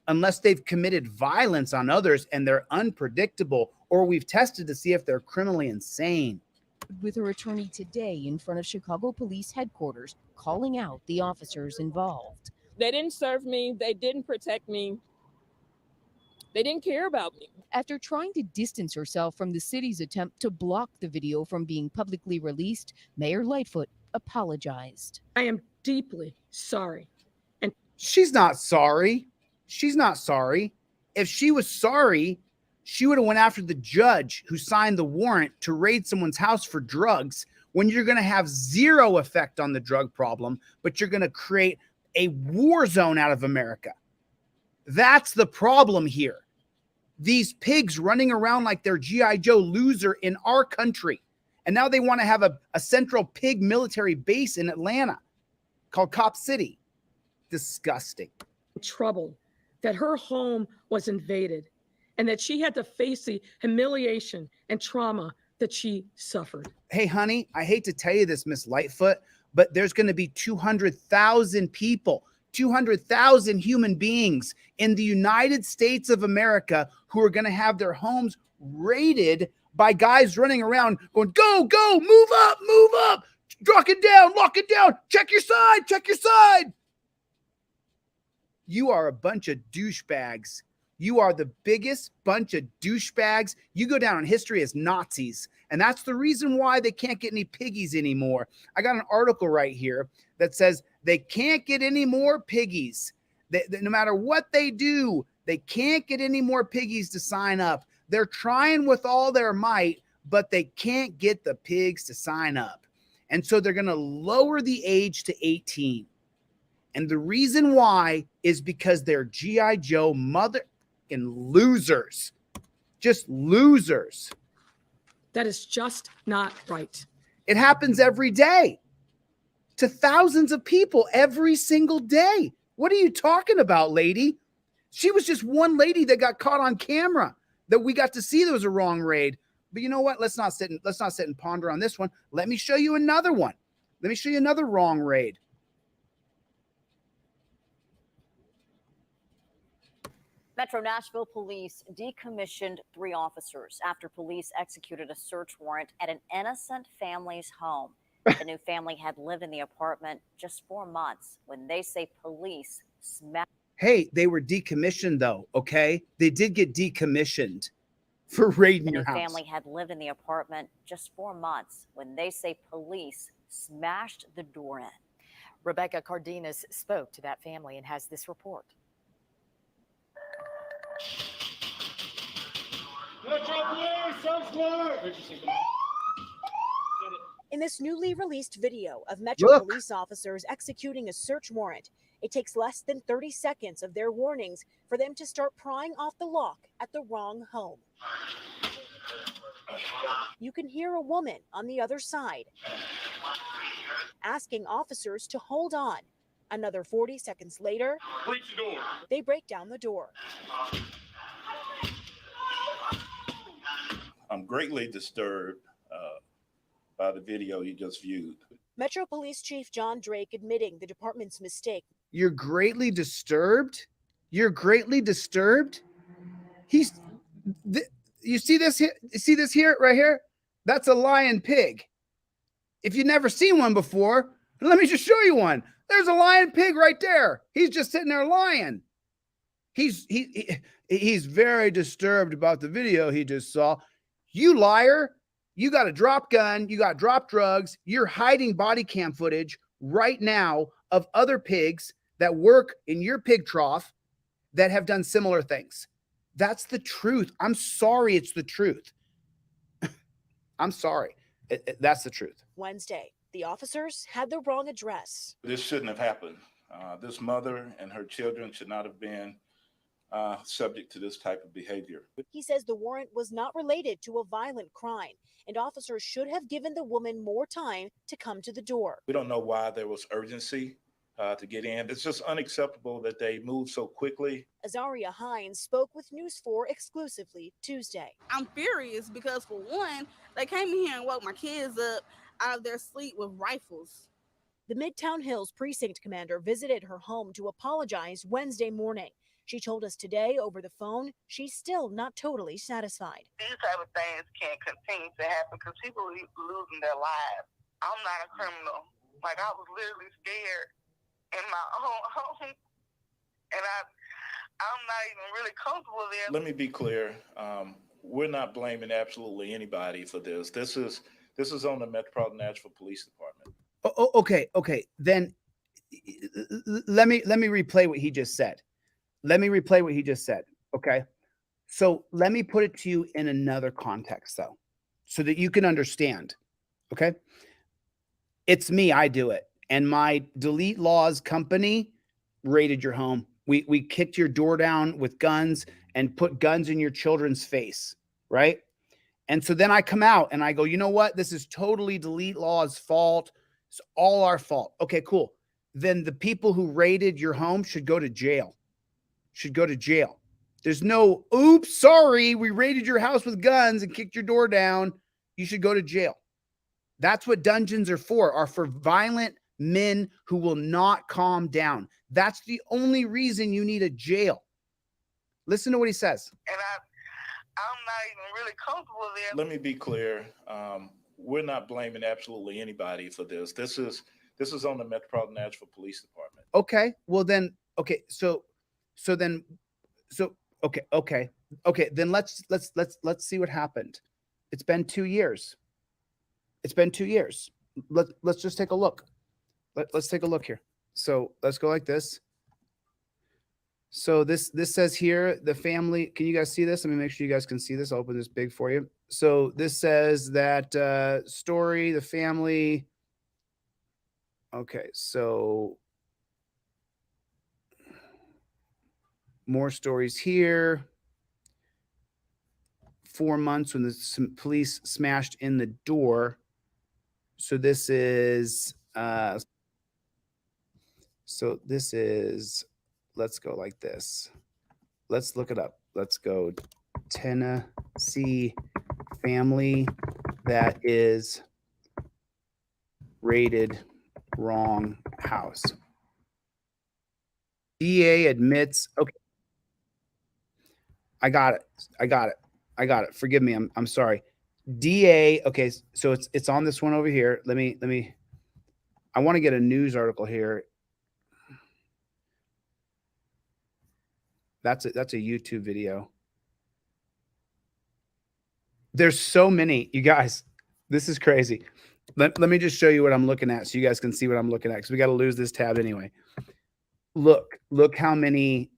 unless they've committed violence on others and they're unpredictable, or we've tested to see if they're criminally insane. With her attorney today in front of Chicago Police Headquarters, calling out the officers involved. They didn't serve me. They didn't protect me. They didn't care about me. After trying to distance herself from the city's attempt to block the video from being publicly released, Mayor Lightfoot apologized. I am deeply sorry. And she's not sorry. She's not sorry. If she was sorry, she would have went after the judge who signed the warrant to raid someone's house for drugs when you're going to have zero effect on the drug problem, but you're going to create a war zone out of America. That's the problem here. These pigs running around like they're G.I. Joe loser in our country. And now they want to have a central pig military base in Atlanta called Cop City. Disgusting. Trouble that her home was invaded and that she had to face the humiliation and trauma that she suffered. Hey, honey, I hate to tell you this, Miss Lightfoot, but there's going to be 200,000 people, 200,000 human beings in the United States of America who are going to have their homes raided by guys running around going, go, go, move up, lock it down, check your side. You are a bunch of douchebags. You are the biggest bunch of douchebags. You go down in history as Nazis. And that's the reason why they can't get any piggies anymore. I got an article right here that says they can't get any more piggies. No matter what they do, they can't get any more piggies to sign up. They're trying with all their might, but they can't get the pigs to sign up. And so they're going to lower the age to 18. And the reason why is because they're G.I. Joe mother and losers. Just losers. That is just not right. It happens every day to thousands of people every single day. What are you talking about, lady? She was just one lady that got caught on camera that we got to see there was a wrong raid. But you know what? Let's not sit and ponder on this one. Let me show you another one. Let me show you another wrong raid. Metro Nashville police decommissioned 3 officers after police executed a search warrant at an innocent family's home. The new family had lived in the apartment just 4 months when they say police smashed. Hey, they were decommissioned though, okay? They did get decommissioned for raiding The your new house. family had lived in the apartment just 4 months when they say police smashed the door in. Rebecca Cardenas spoke to that family and has this report. In this newly released video of Metro police officers executing a search warrant, it takes less than 30 seconds of their warnings for them to start prying off the lock at the wrong home. You can hear a woman on the other side asking officers to hold on. Another 40 seconds later, they break down the door. I'm greatly disturbed by the video you just viewed. Metro Police Chief John Drake admitting the department's mistake. You're greatly disturbed? You're greatly disturbed? You see this here? See this here, right here? That's a lion pig. If you've never seen one before, let me just show you one. There's a lion pig right there. He's just sitting there lying. He's very disturbed about the video he just saw. You liar. You got a drop gun. You got drop drugs. You're hiding body cam footage right now of other pigs that work in your pig trough that have done similar things. That's the truth. I'm sorry. It's the truth. I'm sorry. That's the truth. Wednesday, the officers had the wrong address. This shouldn't have happened. This mother and her children should not have been subject to this type of behavior. He says the warrant was not related to a violent crime, and officers should have given the woman more time to come to the door. We don't know why there was urgency to get in. It's just unacceptable that they moved so quickly. Azaria Hines spoke with News 4 exclusively Tuesday. I'm furious because, for one, they came in here and woke my kids up out of their sleep with rifles. The Midtown Hills precinct commander visited her home to apologize Wednesday morning. She told us today over the phone she's still not totally satisfied. These type of things can't continue to happen because people are losing their lives. I'm not a criminal. Like, I was literally scared in my own home, and I'm not even really comfortable there. Let me be clear. We're not blaming absolutely anybody for this. This is on the Metropolitan Nashville Police Department. Oh, okay. Then let me replay what he just said. Okay. So let me put it to you in another context though, so that you can understand. Okay. It's me. I do it. And my Delete Laws company raided your home. We kicked your door down with guns and put guns in your children's face. Right. And so then I come out and I go, you know what? This is totally Delete Laws' fault. It's all our fault. Okay, cool. Then the people who raided your home should go to jail. There's no, oops, sorry, we raided your house with guns and kicked your door down. You should go to jail. That's what dungeons are for violent men who will not calm down. That's the only reason you need a jail. Listen to what he says. And I'm not even really comfortable there. Let me be clear. We're not blaming absolutely anybody for this. This is on the Metropolitan Nashville Police Department. Okay. Well then, okay. So then let's see what happened. It's been 2 years. Let's just take a look. Let's take a look here. So let's go like this. So this says here, the family, can you guys see this? Let me make sure you guys can see this. I'll open this big for you. So this says that story, the family. Okay, so more stories here. 4 months when the police smashed in the door. So this is, let's go like this. Let's look it up. Let's go Tennessee family that is rated wrong house. DA admits, okay. I got it. I got it. I got it. Forgive me. I'm sorry. DA. Okay, so it's on this one over here. Let me. I want to get a news article here. That's a YouTube video. There's so many, you guys. This is crazy. Let me just show you what I'm looking at so you guys can see what I'm looking at, because we got to lose this tab anyway. Look how many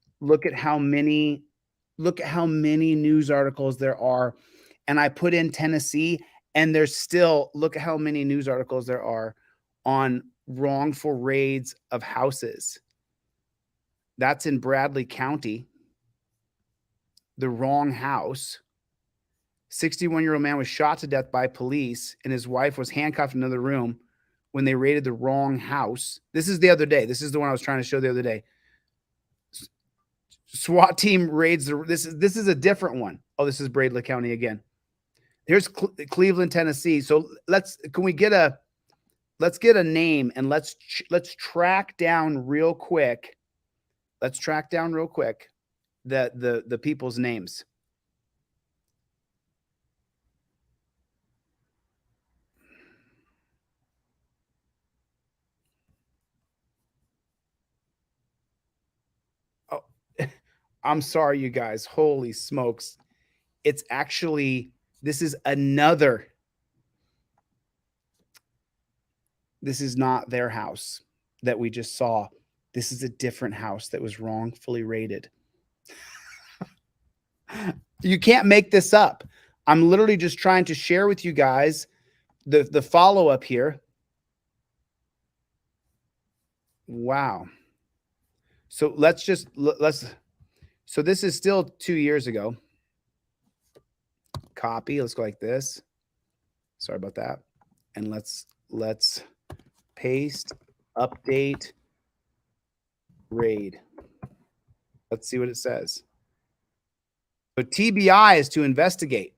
news articles there are. And I put in Tennessee, and there's still, look at how many news articles there are on wrongful raids of houses. That's in Bradley County. The wrong house. 61-year-old man was shot to death by police, and his wife was handcuffed in another room when they raided the wrong house. This is the other day. This is the one I was trying to show the other day. SWAT team raids this is a different one. Oh, this is Bradley County again. Here's Cleveland, Tennessee. So let's get a name, and let's track down real quick. Let's track down real quick the people's names. Oh, I'm sorry, you guys. Holy smokes. It's actually, this is not their house that we just saw. This is a different house that was wrongfully raided. You can't make this up. I'm literally just trying to share with you guys the follow-up here. Wow. So so this is still 2 years ago. Copy. Let's go like this. Sorry about that. And let's paste, update, raid. Let's see what it says. So TBI is to investigate.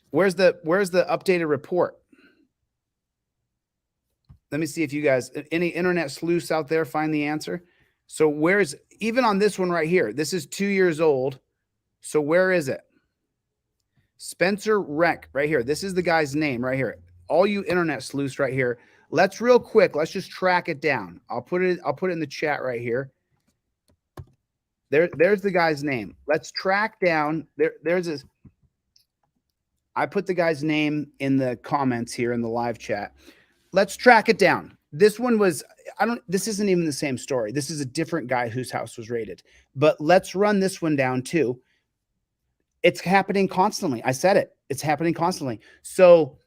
Where's the updated report? Let me see if you guys, any internet sleuths out there, find the answer. So where's, even on this one right here, this is 2 years old. So where is it? Spencer Reck right here. This is the guy's name right here. All you internet sleuths right here. Let's real quick. Let's just track it down. I'll put it in the chat right here. There's the guy's name. Let's track down. I put the guy's name in the comments here in the live chat. Let's track it down. This one was, this isn't even the same story. This is a different guy whose house was raided. But let's run this one down too. It's happening constantly. I said it. It's happening constantly. So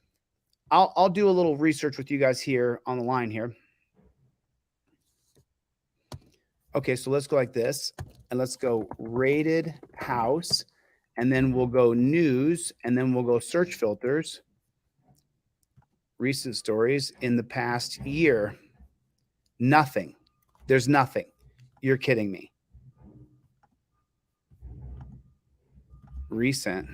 I'll do a little research with you guys here on the line here. Okay, so let's go like this, and let's go rated house, and then we'll go news, and then we'll go search filters, recent stories in the past year. Nothing. There's nothing. You're kidding me. Recent.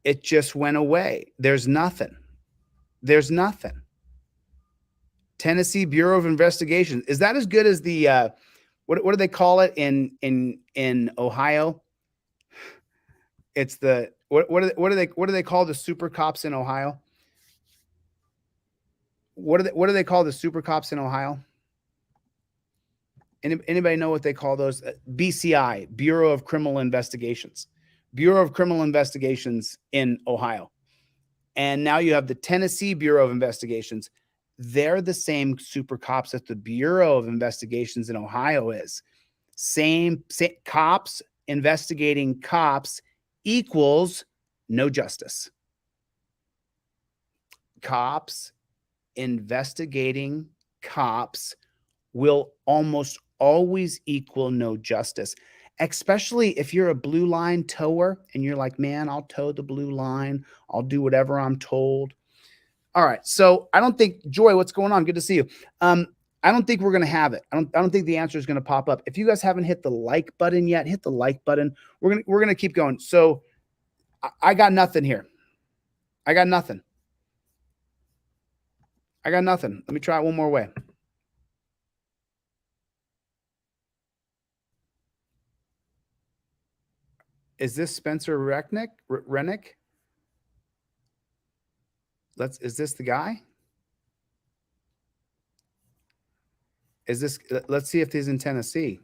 It just went away. There's nothing. There's nothing. Tennessee Bureau of Investigation. Is that as good as the what do they call it in Ohio? It's the what do they call the super cops in Ohio? What do they call the super cops in Ohio? Anybody know what they call those? BCI, Bureau of Criminal Investigations. Bureau of Criminal Investigations in Ohio. And now you have the Tennessee Bureau of Investigations. They're the same super cops that the Bureau of Investigations in Ohio is. Same cops investigating cops equals no justice. Cops investigating cops will almost always equal no justice, especially if you're a blue line tower and you're like, man, I'll toe the blue line. I'll do whatever I'm told. All right. So I don't think, Joy, what's going on? Good to see you. I don't think we're going to have it. I don't think the answer is going to pop up. If you guys haven't hit the like button yet, hit the like button. We're going to keep going. So I got nothing here. I got nothing. Let me try it one more way. Is this Spencer Rennick? Is this the guy? Is this, let's see if he's in Tennessee.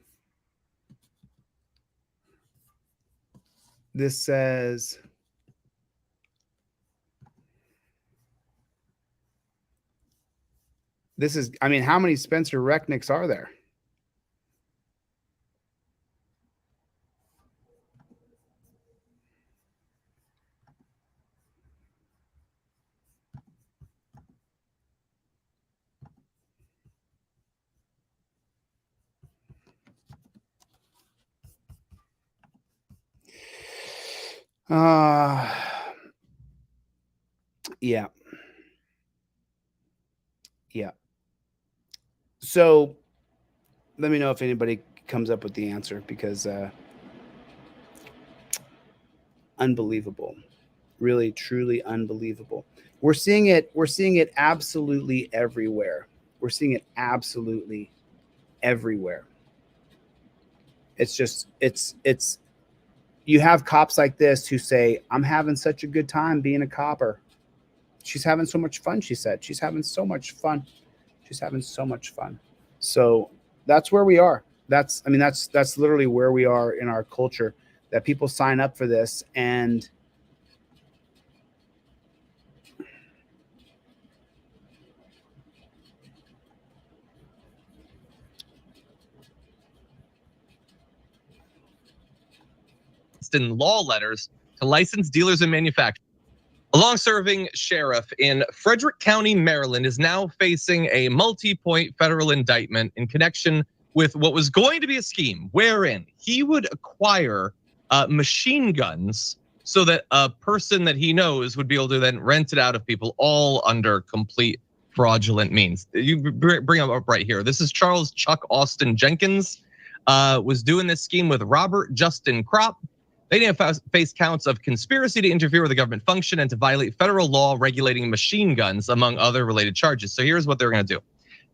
This says, this is, I mean, how many Spencer Rennicks are there? Yeah. Yeah. So let me know if anybody comes up with the answer, because unbelievable. Really, truly unbelievable. We're seeing it absolutely everywhere. We're seeing it absolutely everywhere. It's just, it's you have cops like this who say, I'm having such a good time being a copper. She's having so much fun, she said. She's having so much fun. She's having so much fun. So that's where we are. That's literally where we are in our culture, that people sign up for this. And in law letters to licensed dealers and manufacturers. A long-serving sheriff in Frederick County, Maryland, is now facing a multi-point federal indictment in connection with what was going to be a scheme wherein he would acquire machine guns so that a person that he knows would be able to then rent it out of people, all under complete fraudulent means. You bring him up right here. This is Charles Chuck Austin Jenkins, was doing this scheme with Robert Justin Kropp. They face counts of conspiracy to interfere with a government function and to violate federal law regulating machine guns, among other related charges. So here's what they're going to do.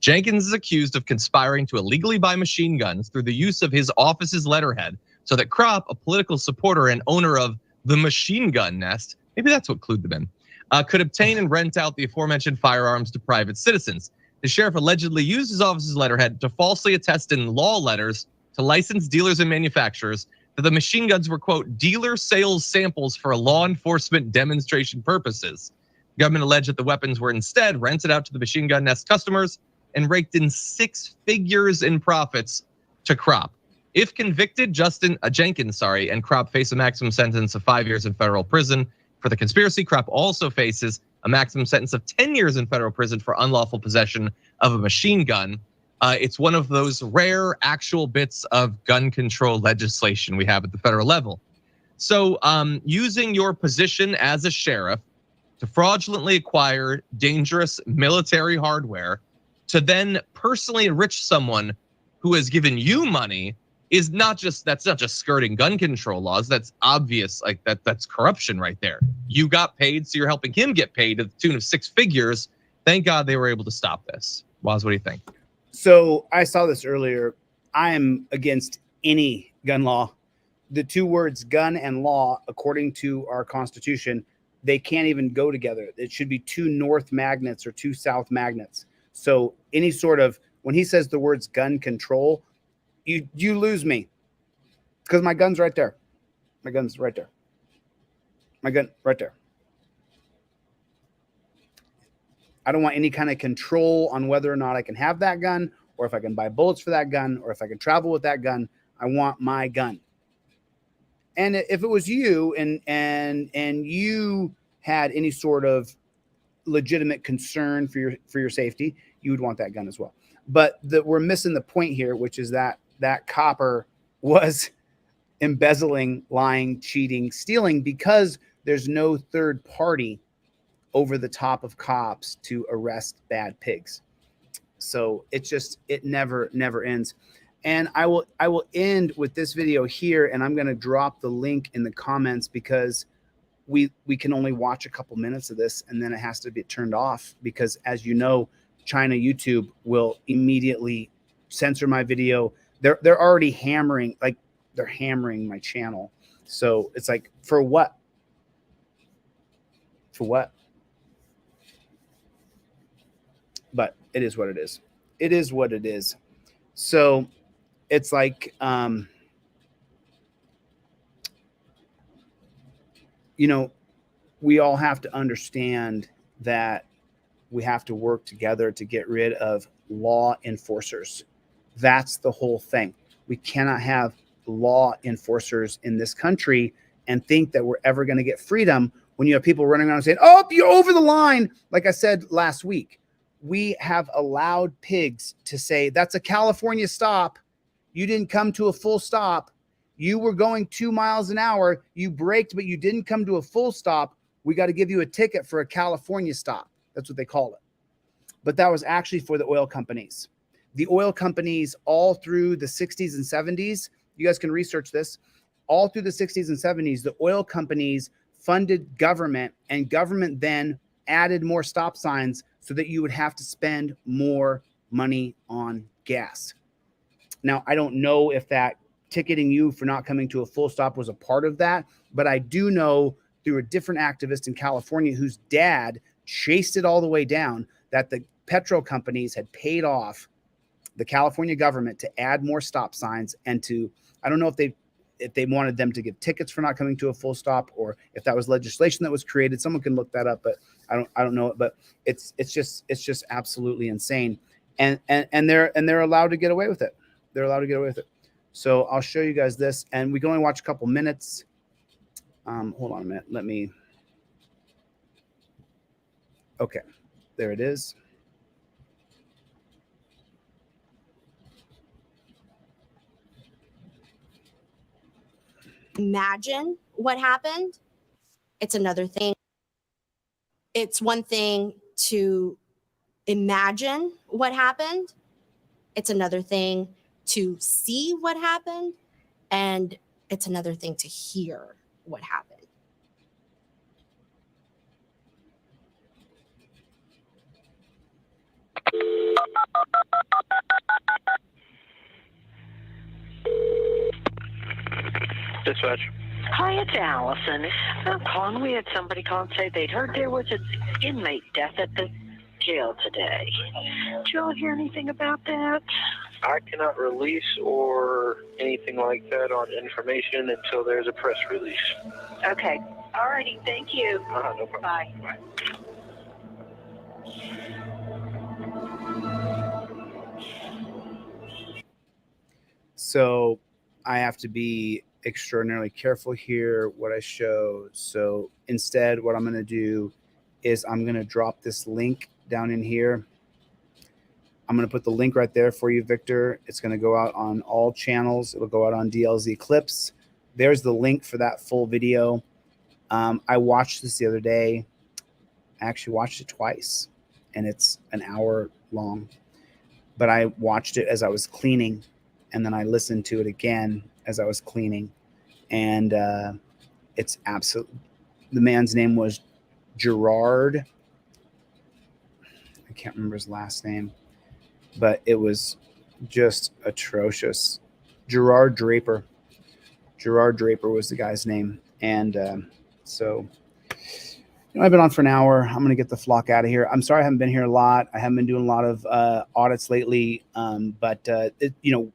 Jenkins is accused of conspiring to illegally buy machine guns through the use of his office's letterhead, so that Kropp, a political supporter and owner of the Machine Gun Nest, maybe that's what clued them in, could obtain and rent out the aforementioned firearms to private citizens. The sheriff allegedly used his office's letterhead to falsely attest in law letters to licensed dealers and manufacturers that the machine guns were, quote, dealer sales samples for law enforcement demonstration purposes. The government alleged that the weapons were instead rented out to the Machine Gun Nest customers and raked in 6 figures in profits to Kropp. If convicted, Jenkins and Kropp face a maximum sentence of 5 years in federal prison. For the conspiracy, Kropp also faces a maximum sentence of 10 years in federal prison for unlawful possession of a machine gun. It's one of those rare actual bits of gun control legislation we have at the federal level. So using your position as a sheriff to fraudulently acquire dangerous military hardware to then personally enrich someone who has given you money is that's not just skirting gun control laws. That's obvious, like that's corruption right there. You got paid, so you're helping him get paid to the tune of 6 figures. Thank God they were able to stop this. Woz, what do you think? so I saw this earlier. I am against any gun law. The two words gun and law, according to our Constitution, they can't even go together. It should be 2 north magnets or 2 south magnets. So any sort of, when he says the words gun control, you lose me, because my gun's right there. My gun's right there. My gun right there. I don't want any kind of control on whether or not I can have that gun, or if I can buy bullets for that gun, or if I can travel with that gun. I want my gun. And if it was you and you had any sort of legitimate concern for your safety, you would want that gun as well. But we're missing the point here, which is that copper was embezzling, lying, cheating, stealing, because there's no third party over the top of cops to arrest bad pigs. So it never ends. And I will end with this video here, and I'm going to drop the link in the comments, because we can only watch a couple minutes of this, and then it has to be turned off, because, as you know, China YouTube will immediately censor my video. They're already hammering my channel. So it's like, for what? For what? But it is what it is. It is what it is. So it's like, you know, we all have to understand that we have to work together to get rid of law enforcers. That's the whole thing. We cannot have law enforcers in this country and think that we're ever going to get freedom when you have people running around saying, oh, you're over the line. Like I said last week, we have allowed pigs to say, that's a California stop. You didn't come to a full stop. You were going 2 miles an hour. You braked, but you didn't come to a full stop. We got to give you a ticket for a California stop. That's what they call it. But that was actually for the oil companies. The oil companies all through the 60s and 70s, you guys can research this, all through the 60s and 70s, the oil companies funded government, and government then added more stop signs so that you would have to spend more money on gas. Now, I don't know if that ticketing you for not coming to a full stop was a part of that, but I do know through a different activist in California whose dad chased it all the way down that the petrol companies had paid off the California government to add more stop signs and to, I don't know if they wanted them to give tickets for not coming to a full stop, or if that was legislation that was created. Someone can look that up, but I don't know it. But it's just absolutely insane, and they're allowed to get away with it. They're allowed to get away with it. So I'll show you guys this, and we can only watch a couple minutes. Hold on a minute. Let me. Okay, there it is. Imagine what happened. It's another thing. It's one thing to imagine what happened. It's another thing to see what happened. And it's another thing to hear what happened. Dispatch. Hi, it's Allison. I'm calling. We had somebody call and say they'd heard there was an inmate death at the jail today. Did you all hear anything about that? I cannot release or anything like that on information until there's a press release. Okay. All righty. Thank you. No problem. Bye. Bye. So I have to be extraordinarily careful here what I show. So instead, what I'm going to do is I'm going to drop this link down in here. I'm going to put the link right there for you, Victor. It's going to go out on all channels. It'll go out on DLZ Clips. There's the link for that full video. I watched this the other day. I actually watched it twice, and it's an hour long. But I watched it as I was cleaning, and then I listened to it again as I was cleaning. And it's absolute. The man's name was Gerard. I can't remember his last name, but it was just atrocious. Gerard Draper. Gerard Draper was the guy's name. And so, you know, I've been on for an hour. I'm going to get the flock out of here. I'm sorry I haven't been here a lot. I haven't been doing a lot of audits lately. But you know,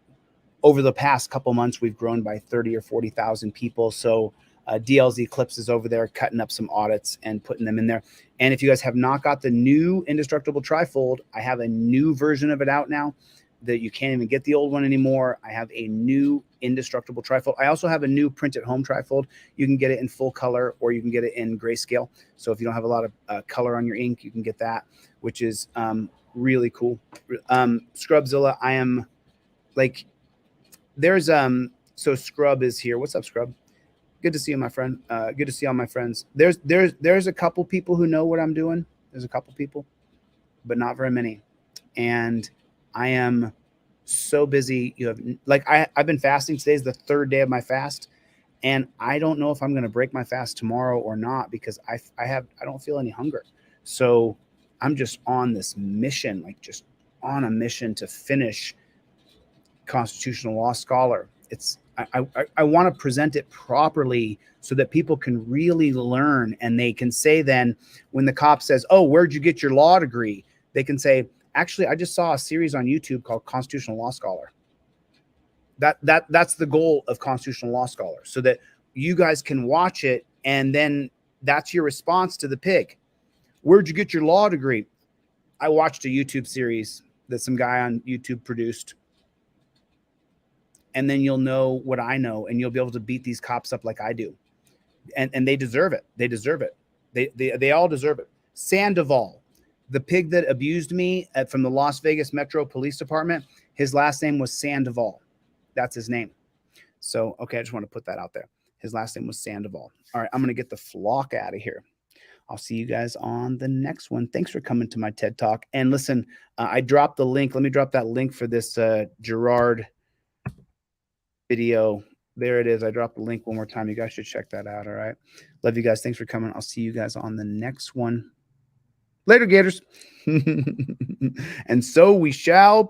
over the past couple months, we've grown by 30 or 40,000 people. So DLZ Clips is over there cutting up some audits and putting them in there. And if you guys have not got the new Indestructible Trifold, I have a new version of it out now that you can't even get the old one anymore. I have a new Indestructible Trifold. I also have a new Print at Home Trifold. You can get it in full color or you can get it in grayscale. So if you don't have a lot of color on your ink, you can get that, which is really cool. Scrubzilla, I am like, there's so Scrub is here. What's up, Scrub? Good to see you, my friend. Good to see all my friends. There's a couple people who know what I'm doing. There's a couple people, but not very many. And I am so busy. You have like I've been fasting. Today's the third day of my fast, and I don't know if I'm going to break my fast tomorrow or not because I don't feel any hunger. So I'm just on this mission, like just on a mission to finish Constitutional Law Scholar. I want to present it properly so that people can really learn, and they can say then when the cop says, "Oh, where'd you get your law degree?" They can say, "Actually, I just saw a series on YouTube called Constitutional Law Scholar." That's the goal of Constitutional Law Scholar, so that you guys can watch it, and then that's your response to the pig. Where'd you get your law degree? I watched a YouTube series that some guy on YouTube produced. And then you'll know what I know, and you'll be able to beat these cops up like I do. And they deserve it. They deserve it. They all deserve it. Sandoval, the pig that abused me from the Las Vegas Metro Police Department, his last name was Sandoval. That's his name. So, okay, I just want to put that out there. His last name was Sandoval. All right, I'm going to get the flock out of here. I'll see you guys on the next one. Thanks for coming to my TED Talk. And listen, I dropped the link. Let me drop that link for this Gerard video. There it is. I dropped the link one more time. You guys should check that out. All right. Love you guys. Thanks for coming. I'll see you guys on the next one. Later, Gators. And so we shall